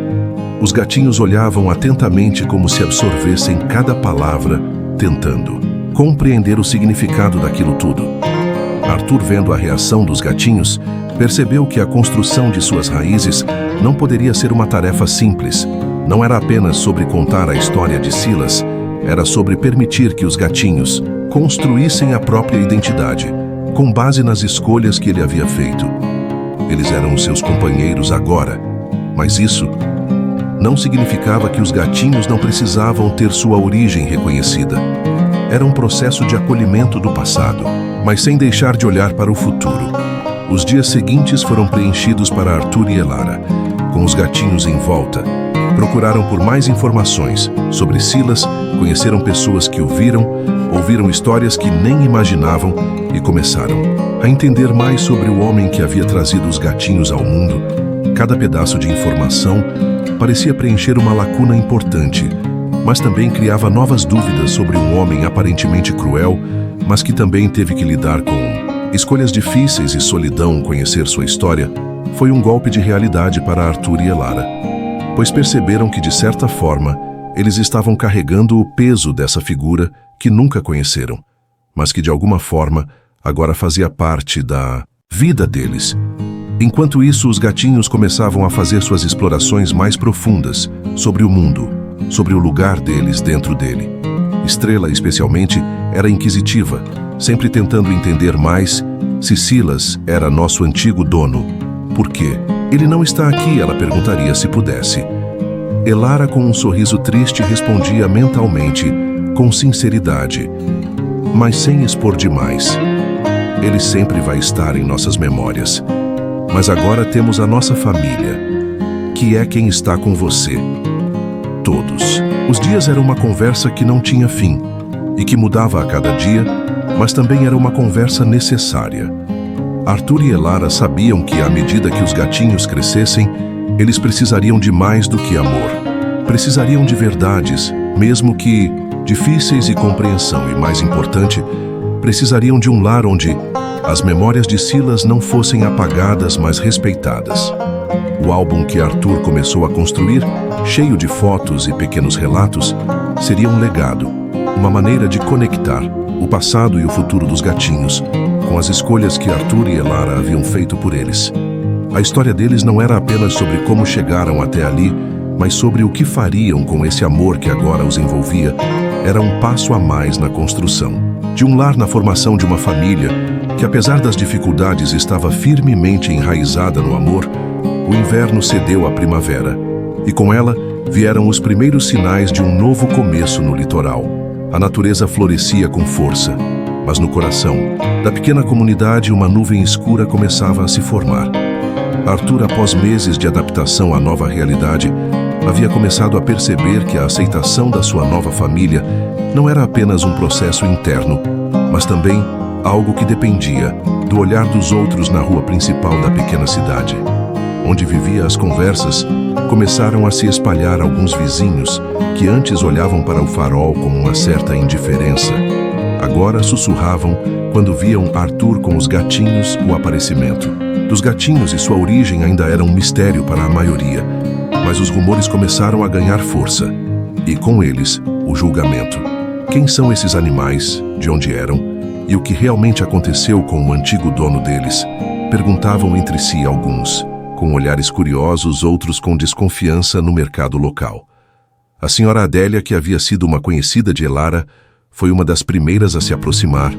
Os gatinhos olhavam atentamente como se absorvessem cada palavra, tentando compreender o significado daquilo tudo. Arthur, vendo a reação dos gatinhos, percebeu que a construção de suas raízes não poderia ser uma tarefa simples. Não era apenas sobre contar a história de Silas, era sobre permitir que os gatinhos construíssem a própria identidade, com base nas escolhas que ele havia feito. Eles eram os seus companheiros agora, mas isso não significava que os gatinhos não precisavam ter sua origem reconhecida. Era um processo de acolhimento do passado, mas sem deixar de olhar para o futuro. Os dias seguintes foram preenchidos para Arthur e Elara. Com os gatinhos em volta, procuraram por mais informações sobre Silas, conheceram pessoas que o viram, ouviram histórias que nem imaginavam e começaram a entender mais sobre o homem que havia trazido os gatinhos ao mundo. Cada pedaço de informação parecia preencher uma lacuna importante, mas também criava novas dúvidas sobre um homem aparentemente cruel, mas que também teve que lidar com escolhas difíceis e solidão. Conhecer sua história foi um golpe de realidade para Arthur e Elara, pois perceberam que, de certa forma, eles estavam carregando o peso dessa figura que nunca conheceram, mas que, de alguma forma, agora fazia parte da vida deles. Enquanto isso, os gatinhos começavam a fazer suas explorações mais profundas sobre o mundo, sobre o lugar deles dentro dele. Estrela, especialmente, era inquisitiva, sempre tentando entender mais se Silas era nosso antigo dono. Por quê? Ele não está aqui, ela perguntaria se pudesse. Elara, com um sorriso triste, respondia mentalmente, com sinceridade, mas sem expor demais. Ele sempre vai estar em nossas memórias. Mas agora temos a nossa família, que é quem está com você. Todos. Os dias eram uma conversa que não tinha fim e que mudava a cada dia, mas também era uma conversa necessária. Arthur e Elara sabiam que, à medida que os gatinhos crescessem, eles precisariam de mais do que amor. Precisariam de verdades, mesmo que difíceis, e compreensão, e, mais importante, precisariam de um lar onde as memórias de Silas não fossem apagadas, mas respeitadas. O álbum que Arthur começou a construir, cheio de fotos e pequenos relatos, seria um legado, uma maneira de conectar o passado e o futuro dos gatinhos com as escolhas que Arthur e Elara haviam feito por eles. A história deles não era apenas sobre como chegaram até ali, mas sobre o que fariam com esse amor que agora os envolvia. Era um passo a mais na construção de um lar, na formação de uma família que, apesar das dificuldades, estava firmemente enraizada no amor. O inverno cedeu à primavera, e com ela vieram os primeiros sinais de um novo começo no litoral. A natureza florescia com força, mas no coração da pequena comunidade uma nuvem escura começava a se formar. Arthur, após meses de adaptação à nova realidade, havia começado a perceber que a aceitação da sua nova família não era apenas um processo interno, mas também algo que dependia do olhar dos outros na rua principal da pequena cidade. Onde vivia, as conversas começaram a se espalhar. Alguns vizinhos, que antes olhavam para o farol com uma certa indiferença, agora sussurravam quando viam Arthur com os gatinhos. O aparecimento dos gatinhos e sua origem ainda era um mistério para a maioria, mas os rumores começaram a ganhar força, e com eles, o julgamento. Quem são esses animais? De onde eram? E o que realmente aconteceu com o antigo dono deles? Perguntavam entre si alguns, com olhares curiosos, outros com desconfiança no mercado local. A senhora Adélia, que havia sido uma conhecida de Elara, foi uma das primeiras a se aproximar,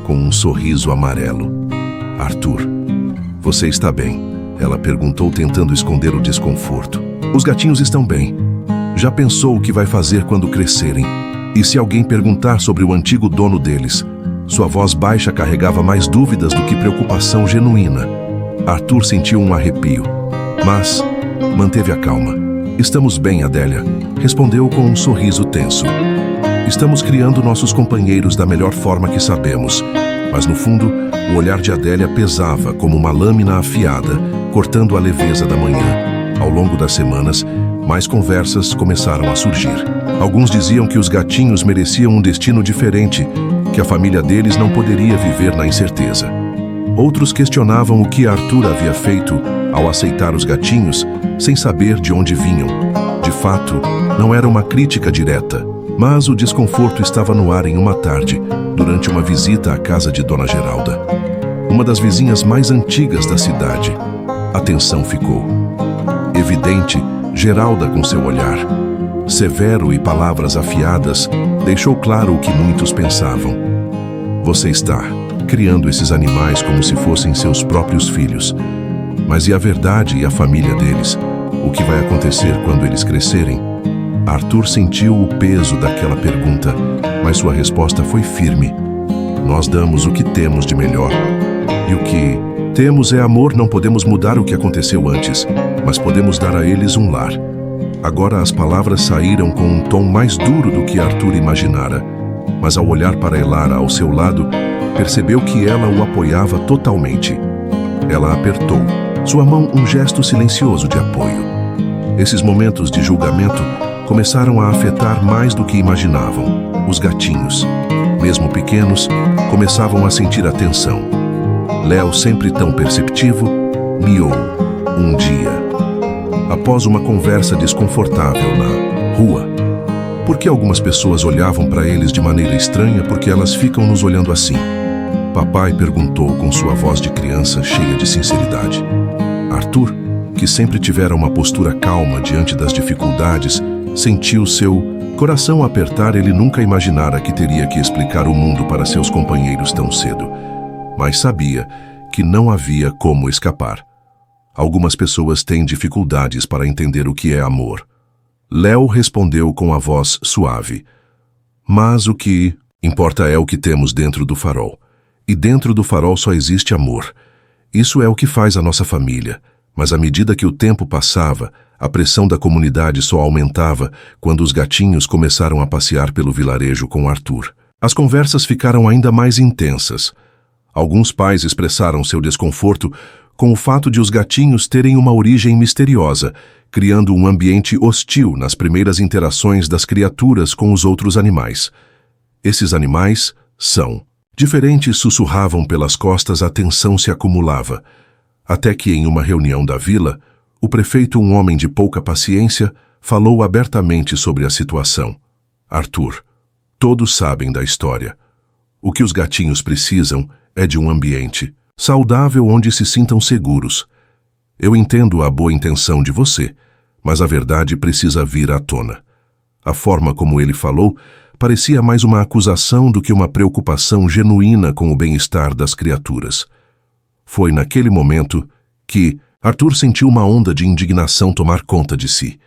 com um sorriso amarelo. Arthur, você está bem? Ela perguntou, tentando esconder o desconforto. Os gatinhos estão bem. Já pensou o que vai fazer quando crescerem? E se alguém perguntar sobre o antigo dono deles? Sua voz baixa carregava mais dúvidas do que preocupação genuína. Arthur sentiu um arrepio, mas manteve a calma. Estamos bem, Adélia, respondeu com um sorriso tenso. Estamos criando nossos companheiros da melhor forma que sabemos, mas no fundo, o olhar de Adélia pesava como uma lâmina afiada, cortando a leveza da manhã. Ao longo das semanas, mais conversas começaram a surgir. Alguns diziam que os gatinhos mereciam um destino diferente, que a família deles não poderia viver na incerteza. Outros questionavam o que Arthur havia feito ao aceitar os gatinhos sem saber de onde vinham. De fato, não era uma crítica direta, mas o desconforto estava no ar em uma tarde, durante uma visita à casa de Dona Geralda, uma das vizinhas mais antigas da cidade. A tensão ficou evidente. Geralda, com seu olhar severo e palavras afiadas, deixou claro o que muitos pensavam. Você está criando esses animais como se fossem seus próprios filhos. Mas e a verdade e a família deles? O que vai acontecer quando eles crescerem? Arthur sentiu o peso daquela pergunta, mas sua resposta foi firme. Nós damos o que temos de melhor. E o que temos é amor. Não podemos mudar o que aconteceu antes, mas podemos dar a eles um lar. Agora as palavras saíram com um tom mais duro do que Arthur imaginara, mas ao olhar para Elara ao seu lado, percebeu que ela o apoiava totalmente. Ela apertou sua mão, um gesto silencioso de apoio. Esses momentos de julgamento começaram a afetar mais do que imaginavam. Os gatinhos, mesmo pequenos, começavam a sentir a tensão. Léo, sempre tão perceptivo, miou um dia, após uma conversa desconfortável na rua. Por que algumas pessoas olhavam para eles de maneira estranha? Porque elas ficam nos olhando assim? Papai perguntou com sua voz de criança cheia de sinceridade. Arthur, que sempre tivera uma postura calma diante das dificuldades, sentiu seu coração apertar. Ele nunca imaginara que teria que explicar o mundo para seus companheiros tão cedo, mas sabia que não havia como escapar. Algumas pessoas têm dificuldades para entender o que é amor. Léo respondeu com a voz suave. Mas o que importa é o que temos dentro do farol. E dentro do farol só existe amor. Isso é o que faz a nossa família. Mas à medida que o tempo passava, a pressão da comunidade só aumentava quando os gatinhos começaram a passear pelo vilarejo com Arthur. As conversas ficaram ainda mais intensas. Alguns pais expressaram seu desconforto com o fato de os gatinhos terem uma origem misteriosa, criando um ambiente hostil nas primeiras interações das criaturas com os outros animais. Esses animais são diferentes, sussurravam pelas costas. A tensão se acumulava, até que em uma reunião da vila, o prefeito, um homem de pouca paciência, falou abertamente sobre a situação. Arthur, todos sabem da história. O que os gatinhos precisam é de um ambiente saudável onde se sintam seguros. Eu entendo a boa intenção de você, mas a verdade precisa vir à tona. A forma como ele falou parecia mais uma acusação do que uma preocupação genuína com o bem-estar das criaturas. Foi naquele momento que Arthur sentiu uma onda de indignação tomar conta de si.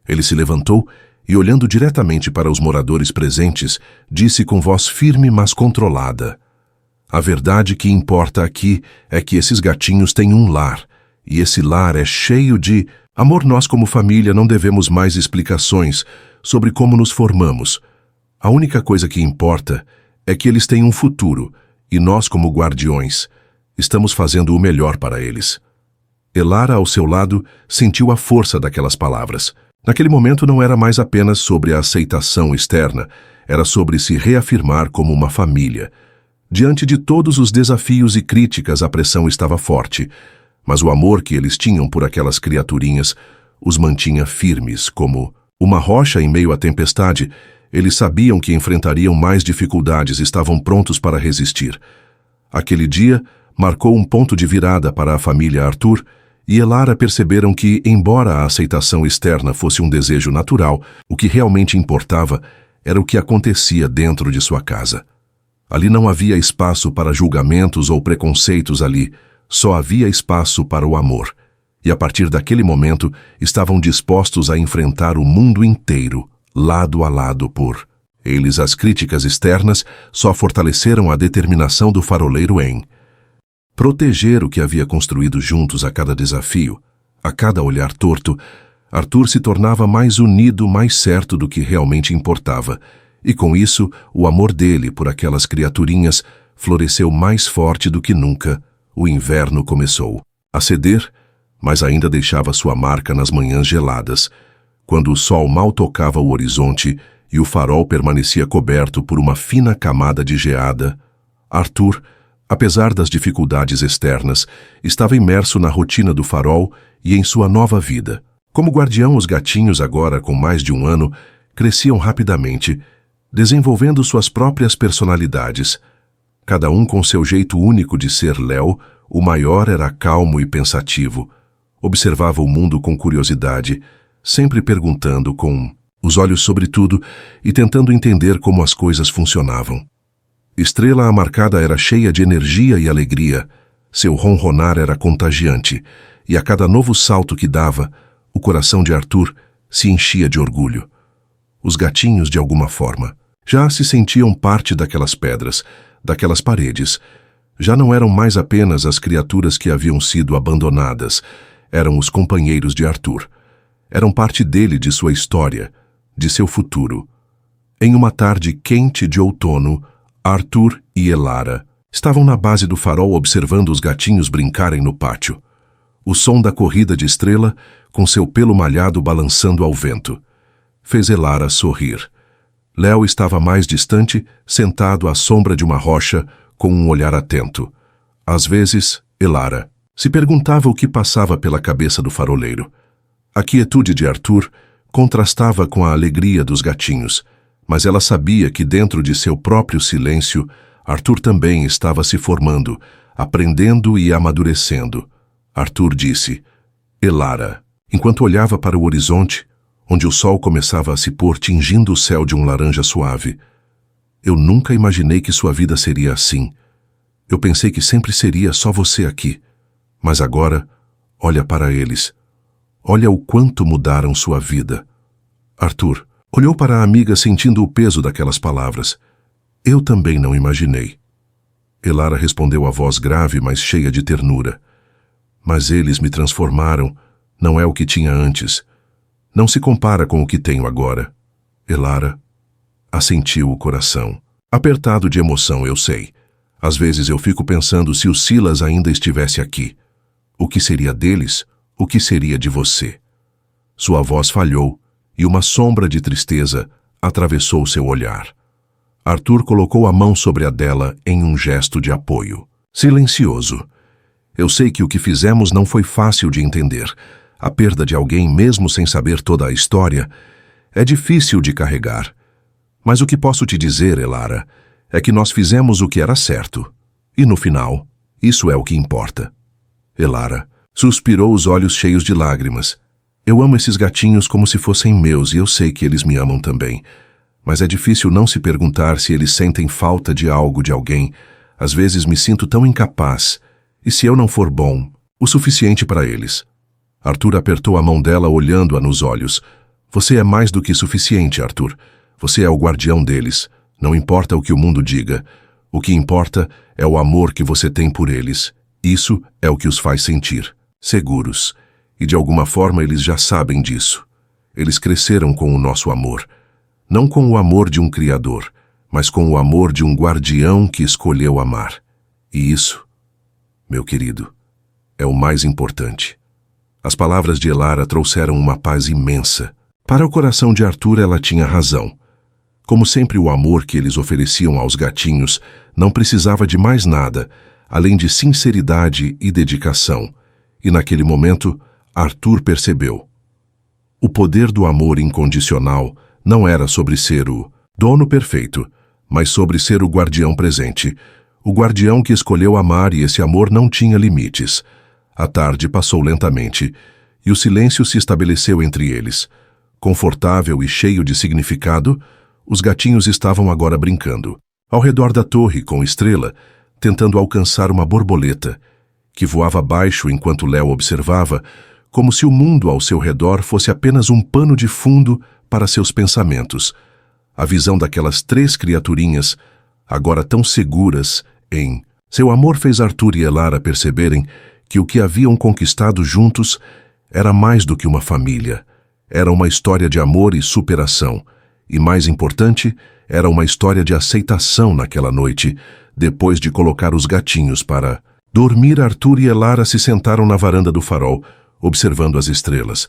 Ele se levantou e, olhando diretamente para os moradores presentes, disse com voz firme, mas controlada: a verdade que importa aqui é que esses gatinhos têm um lar, e esse lar é cheio de amor. Nós, como família, não devemos mais explicações sobre como nos formamos. A única coisa que importa é que eles têm um futuro, e nós, como guardiões, estamos fazendo o melhor para eles. Elara, ao seu lado, sentiu a força daquelas palavras. Naquele momento não era mais apenas sobre a aceitação externa, era sobre se reafirmar como uma família. Diante de todos os desafios e críticas, a pressão estava forte, mas o amor que eles tinham por aquelas criaturinhas os mantinha firmes como uma rocha em meio à tempestade. Eles sabiam que enfrentariam mais dificuldades e estavam prontos para resistir. Aquele dia marcou um ponto de virada para a família Arthur, e Elara perceberam que, embora a aceitação externa fosse um desejo natural, o que realmente importava era o que acontecia dentro de sua casa. Ali não havia espaço para julgamentos ou preconceitos ali, só havia espaço para o amor. E a partir daquele momento, estavam dispostos a enfrentar o mundo inteiro, lado a lado por eles. As críticas externas só fortaleceram a determinação do faroleiro em proteger o que havia construído juntos. A cada desafio, a cada olhar torto, Arthur se tornava mais unido, mais certo do que realmente importava. E com isso, o amor dele por aquelas criaturinhas floresceu mais forte do que nunca. O inverno começou a ceder, mas ainda deixava sua marca nas manhãs geladas, quando o sol mal tocava o horizonte e o farol permanecia coberto por uma fina camada de geada. Arthur, apesar das dificuldades externas, estava imerso na rotina do farol e em sua nova vida. Como guardião, os gatinhos, agora com mais de 1 ano, cresciam rapidamente, desenvolvendo suas próprias personalidades. Cada um com seu jeito único de ser. Léo, o maior, era calmo e pensativo. Observava o mundo com curiosidade, sempre perguntando com os olhos sobre tudo e tentando entender como as coisas funcionavam. Estrela, a Marcada, era cheia de energia e alegria. Seu ronronar era contagiante, e a cada novo salto que dava, o coração de Arthur se enchia de orgulho. Os gatinhos, de alguma forma, já se sentiam parte daquelas pedras, daquelas paredes. Já não eram mais apenas as criaturas que haviam sido abandonadas. Eram os companheiros de Arthur. Eram parte dele, de sua história, de seu futuro. Em uma tarde quente de outono, Arthur e Elara estavam na base do farol observando os gatinhos brincarem no pátio. O som da corrida de Estrela, com seu pelo malhado balançando ao vento, fez Elara sorrir. Léo estava mais distante, sentado à sombra de uma rocha, com um olhar atento. Às vezes, Elara se perguntava o que passava pela cabeça do faroleiro. A quietude de Arthur contrastava com a alegria dos gatinhos, mas ela sabia que dentro de seu próprio silêncio, Arthur também estava se formando, aprendendo e amadurecendo. Arthur disse: Elara, enquanto olhava para o horizonte, onde o sol começava a se pôr tingindo o céu de um laranja suave. Eu nunca imaginei que sua vida seria assim. Eu pensei que sempre seria só você aqui. Mas agora, olha para eles. Olha o quanto mudaram sua vida. Arthur olhou para a amiga sentindo o peso daquelas palavras. Eu também não imaginei. Elara respondeu a voz grave, mas cheia de ternura. Mas eles me transformaram. Não é o que tinha antes. Não se compara com o que tenho agora. Elara assentiu o coração. Apertado de emoção, eu sei. Às vezes eu fico pensando se o Silas ainda estivesse aqui. O que seria deles? O que seria de você? Sua voz falhou e uma sombra de tristeza atravessou seu olhar. Arthur colocou a mão sobre a dela em um gesto de apoio. Silencioso. Eu sei que o que fizemos não foi fácil de entender. A perda de alguém, mesmo sem saber toda a história, é difícil de carregar. Mas o que posso te dizer, Elara, é que nós fizemos o que era certo. E no final, isso é o que importa. Elara suspirou, os olhos cheios de lágrimas. Eu amo esses gatinhos como se fossem meus e eu sei que eles me amam também. Mas é difícil não se perguntar se eles sentem falta de algo, de alguém. Às vezes me sinto tão incapaz. E se eu não for bom, o suficiente para eles? Arthur apertou a mão dela, olhando-a nos olhos. Você é mais do que suficiente, Arthur. Você é o guardião deles. Não importa o que o mundo diga. O que importa é o amor que você tem por eles. Isso é o que os faz sentir seguros. E de alguma forma eles já sabem disso. Eles cresceram com o nosso amor. Não com o amor de um criador, mas com o amor de um guardião que escolheu amar. E isso, meu querido, é o mais importante. As palavras de Elara trouxeram uma paz imensa. Para o coração de Arthur, ela tinha razão. Como sempre, o amor que eles ofereciam aos gatinhos não precisava de mais nada, além de sinceridade e dedicação. E naquele momento, Arthur percebeu. O poder do amor incondicional não era sobre ser o dono perfeito, mas sobre ser o guardião presente. O guardião que escolheu amar, e esse amor não tinha limites. A tarde passou lentamente, e o silêncio se estabeleceu entre eles. Confortável e cheio de significado, os gatinhos estavam agora brincando, ao redor da torre com Estrela, tentando alcançar uma borboleta, que voava baixo enquanto Léo observava, como se o mundo ao seu redor fosse apenas um pano de fundo para seus pensamentos. A visão daquelas 3 criaturinhas, agora tão seguras em... Seu amor fez Arthur e Elara perceberem que o que haviam conquistado juntos era mais do que uma família. Era uma história de amor e superação. E mais importante, era uma história de aceitação naquela noite, depois de colocar os gatinhos para dormir. Arthur e Elara se sentaram na varanda do farol, observando as estrelas.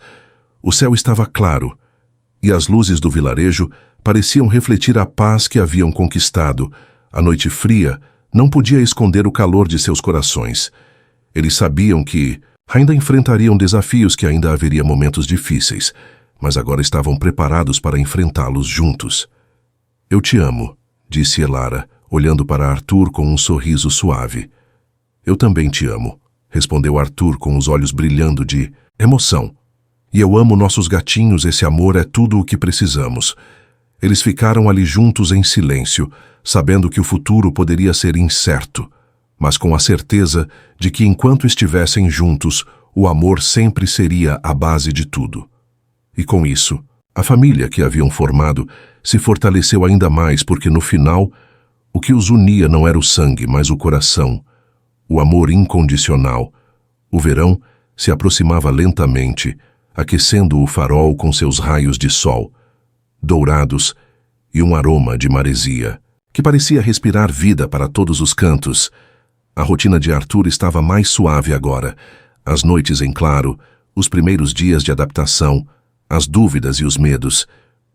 O céu estava claro, e as luzes do vilarejo pareciam refletir a paz que haviam conquistado. A noite fria não podia esconder o calor de seus corações. Eles sabiam que ainda enfrentariam desafios, que ainda haveria momentos difíceis, mas agora estavam preparados para enfrentá-los juntos. Eu te amo, disse Elara, olhando para Arthur com um sorriso suave. Eu também te amo, respondeu Arthur com os olhos brilhando de emoção. E eu amo nossos gatinhos, esse amor é tudo o que precisamos. Eles ficaram ali juntos em silêncio, sabendo que o futuro poderia ser incerto, mas com a certeza de que enquanto estivessem juntos, o amor sempre seria a base de tudo. E com isso, a família que haviam formado se fortaleceu ainda mais, porque no final, o que os unia não era o sangue, mas o coração, o amor incondicional. O verão se aproximava lentamente, aquecendo o farol com seus raios de sol, dourados, e um aroma de maresia, que parecia respirar vida para todos os cantos. A rotina de Arthur estava mais suave agora. As noites em claro, os primeiros dias de adaptação, as dúvidas e os medos.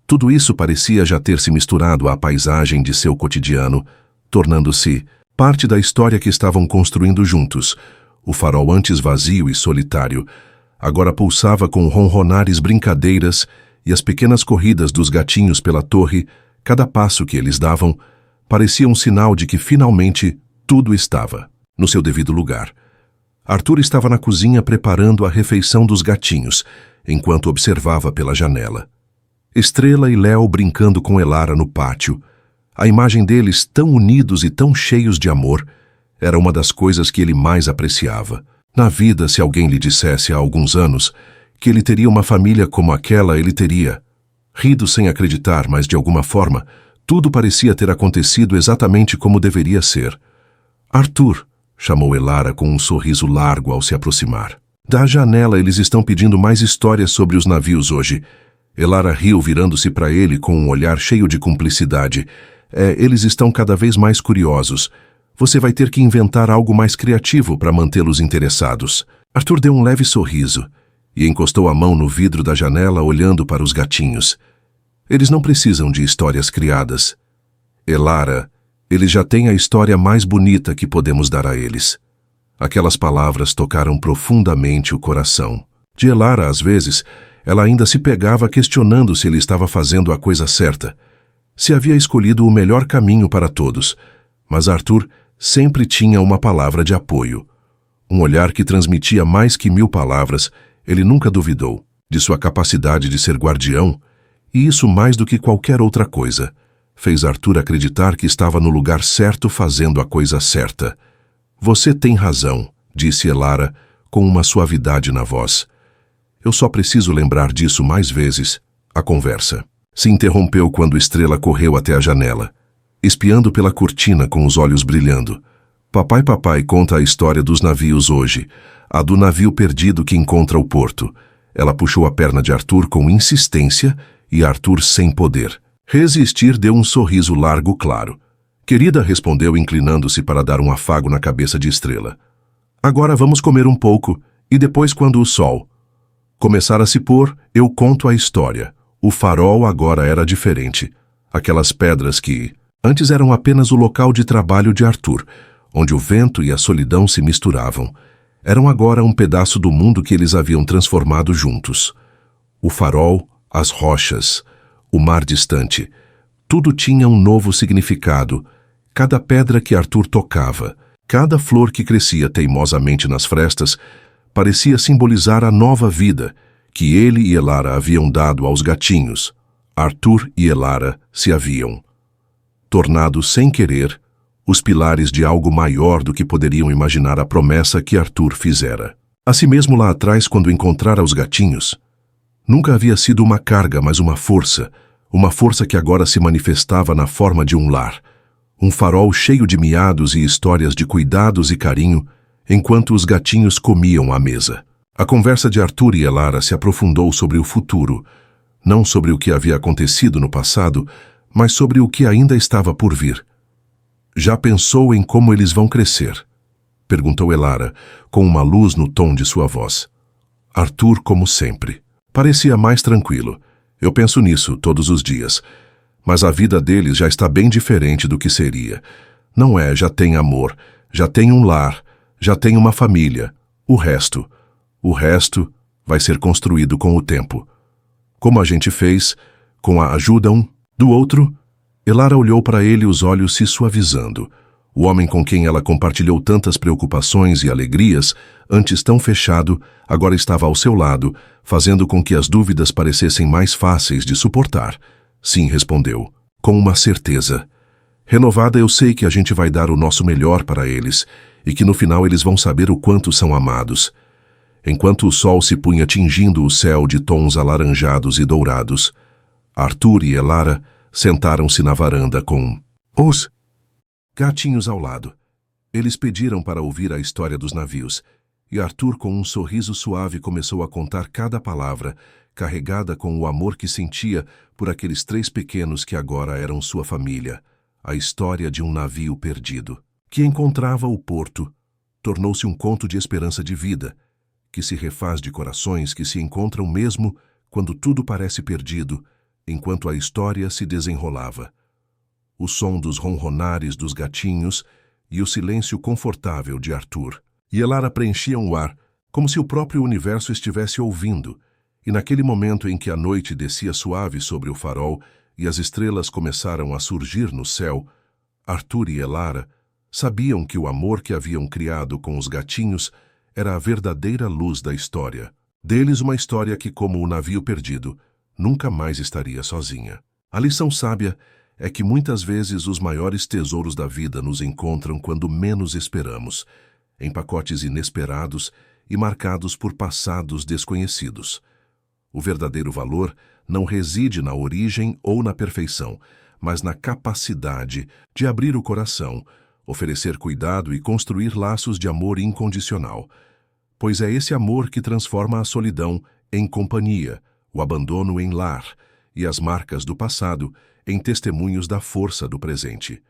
Tudo isso parecia já ter se misturado à paisagem de seu cotidiano, tornando-se parte da história que estavam construindo juntos. O farol, antes vazio e solitário, agora pulsava com ronronares, brincadeiras e as pequenas corridas dos gatinhos pela torre. Cada passo que eles davam parecia um sinal de que finalmente tudo estava no seu devido lugar. Arthur estava na cozinha preparando a refeição dos gatinhos, enquanto observava pela janela. Estrela e Léo brincando com Elara no pátio. A imagem deles tão unidos e tão cheios de amor era uma das coisas que ele mais apreciava. Na vida, se alguém lhe dissesse há alguns anos que ele teria uma família como aquela, ele teria rido sem acreditar, mas de alguma forma, tudo parecia ter acontecido exatamente como deveria ser. Arthur, chamou Elara com um sorriso largo ao se aproximar. Da janela eles estão pedindo mais histórias sobre os navios hoje. Elara riu, virando-se para ele com um olhar cheio de cumplicidade. Eles estão cada vez mais curiosos. Você vai ter que inventar algo mais criativo para mantê-los interessados. Arthur deu um leve sorriso e encostou a mão no vidro da janela, olhando para os gatinhos. Eles não precisam de histórias criadas. Elara, eles já têm a história mais bonita que podemos dar a eles. Aquelas palavras tocaram profundamente o coração. De Elara, às vezes, ela ainda se pegava questionando se ele estava fazendo a coisa certa, se havia escolhido o melhor caminho para todos. Mas Arthur sempre tinha uma palavra de apoio. Um olhar que transmitia mais que 1000 palavras. Ele nunca duvidou de sua capacidade de ser guardião, e isso, mais do que qualquer outra coisa, fez Arthur acreditar que estava no lugar certo, fazendo a coisa certa. Você tem razão, disse Elara, com uma suavidade na voz. Eu só preciso lembrar disso mais vezes. A conversa se interrompeu quando Estrela correu até a janela, espiando pela cortina com os olhos brilhando. Papai conta a história dos navios hoje, a do navio perdido que encontra o porto. Ela puxou a perna de Arthur com insistência e Arthur, sem poder resistir, deu um sorriso largo claro. Querida, respondeu, inclinando-se para dar um afago na cabeça de Estrela. Agora vamos comer um pouco e depois, quando o sol começar a se pôr, eu conto a história. O farol agora era diferente. Aquelas pedras que antes eram apenas o local de trabalho de Arthur, onde o vento e a solidão se misturavam, eram agora um pedaço do mundo que eles haviam transformado juntos. O farol, as rochas, o mar distante, tudo tinha um novo significado. Cada pedra que Arthur tocava, cada flor que crescia teimosamente nas frestas, parecia simbolizar a nova vida que ele e Elara haviam dado aos gatinhos. Arthur e Elara se haviam tornado sem querer os pilares de algo maior do que poderiam imaginar a promessa que Arthur fizera. Assim mesmo lá atrás, quando encontrara os gatinhos, nunca havia sido uma carga, mas uma força que agora se manifestava na forma de um lar, um farol cheio de miados e histórias de cuidados e carinho, enquanto os gatinhos comiam à mesa. A conversa de Arthur e Elara se aprofundou sobre o futuro, não sobre o que havia acontecido no passado, mas sobre o que ainda estava por vir. Já pensou em como eles vão crescer? Perguntou Elara, com uma luz no tom de sua voz. Arthur, como sempre, parecia mais tranquilo. Eu penso nisso todos os dias. Mas a vida deles já está bem diferente do que seria. Não é, já tem amor, já tem um lar, já tem uma família. O resto vai ser construído com o tempo. Como a gente fez, com a ajuda um do outro. Elara olhou para ele, os olhos se suavizando. O homem com quem ela compartilhou tantas preocupações e alegrias, antes tão fechado, agora estava ao seu lado, fazendo com que as dúvidas parecessem mais fáceis de suportar. Sim, respondeu, com uma certeza. Renovada, eu sei que a gente vai dar o nosso melhor para eles, e que no final eles vão saber o quanto são amados. Enquanto o sol se punha tingindo o céu de tons alaranjados e dourados, Arthur e Elara sentaram-se na varanda com os gatinhos ao lado. Eles pediram para ouvir a história dos navios, e Arthur, com um sorriso suave, começou a contar cada palavra, carregada com o amor que sentia por aqueles 3 pequenos que agora eram sua família. A história de um navio perdido, que encontrava o porto, tornou-se um conto de esperança de vida, que se refaz de corações que se encontram mesmo quando tudo parece perdido, enquanto a história se desenrolava. O som dos ronronares dos gatinhos e o silêncio confortável de Arthur e Elara preenchiam o ar, como se o próprio universo estivesse ouvindo, e naquele momento em que a noite descia suave sobre o farol e as estrelas começaram a surgir no céu, Arthur e Elara sabiam que o amor que haviam criado com os gatinhos era a verdadeira luz da história. Deles, uma história que, como o navio perdido, nunca mais estaria sozinha. A lição sábia é que muitas vezes os maiores tesouros da vida nos encontram quando menos esperamos, em pacotes inesperados e marcados por passados desconhecidos. O verdadeiro valor não reside na origem ou na perfeição, mas na capacidade de abrir o coração, oferecer cuidado e construir laços de amor incondicional. Pois é esse amor que transforma a solidão em companhia, o abandono em lar e as marcas do passado em testemunhos da força do presente.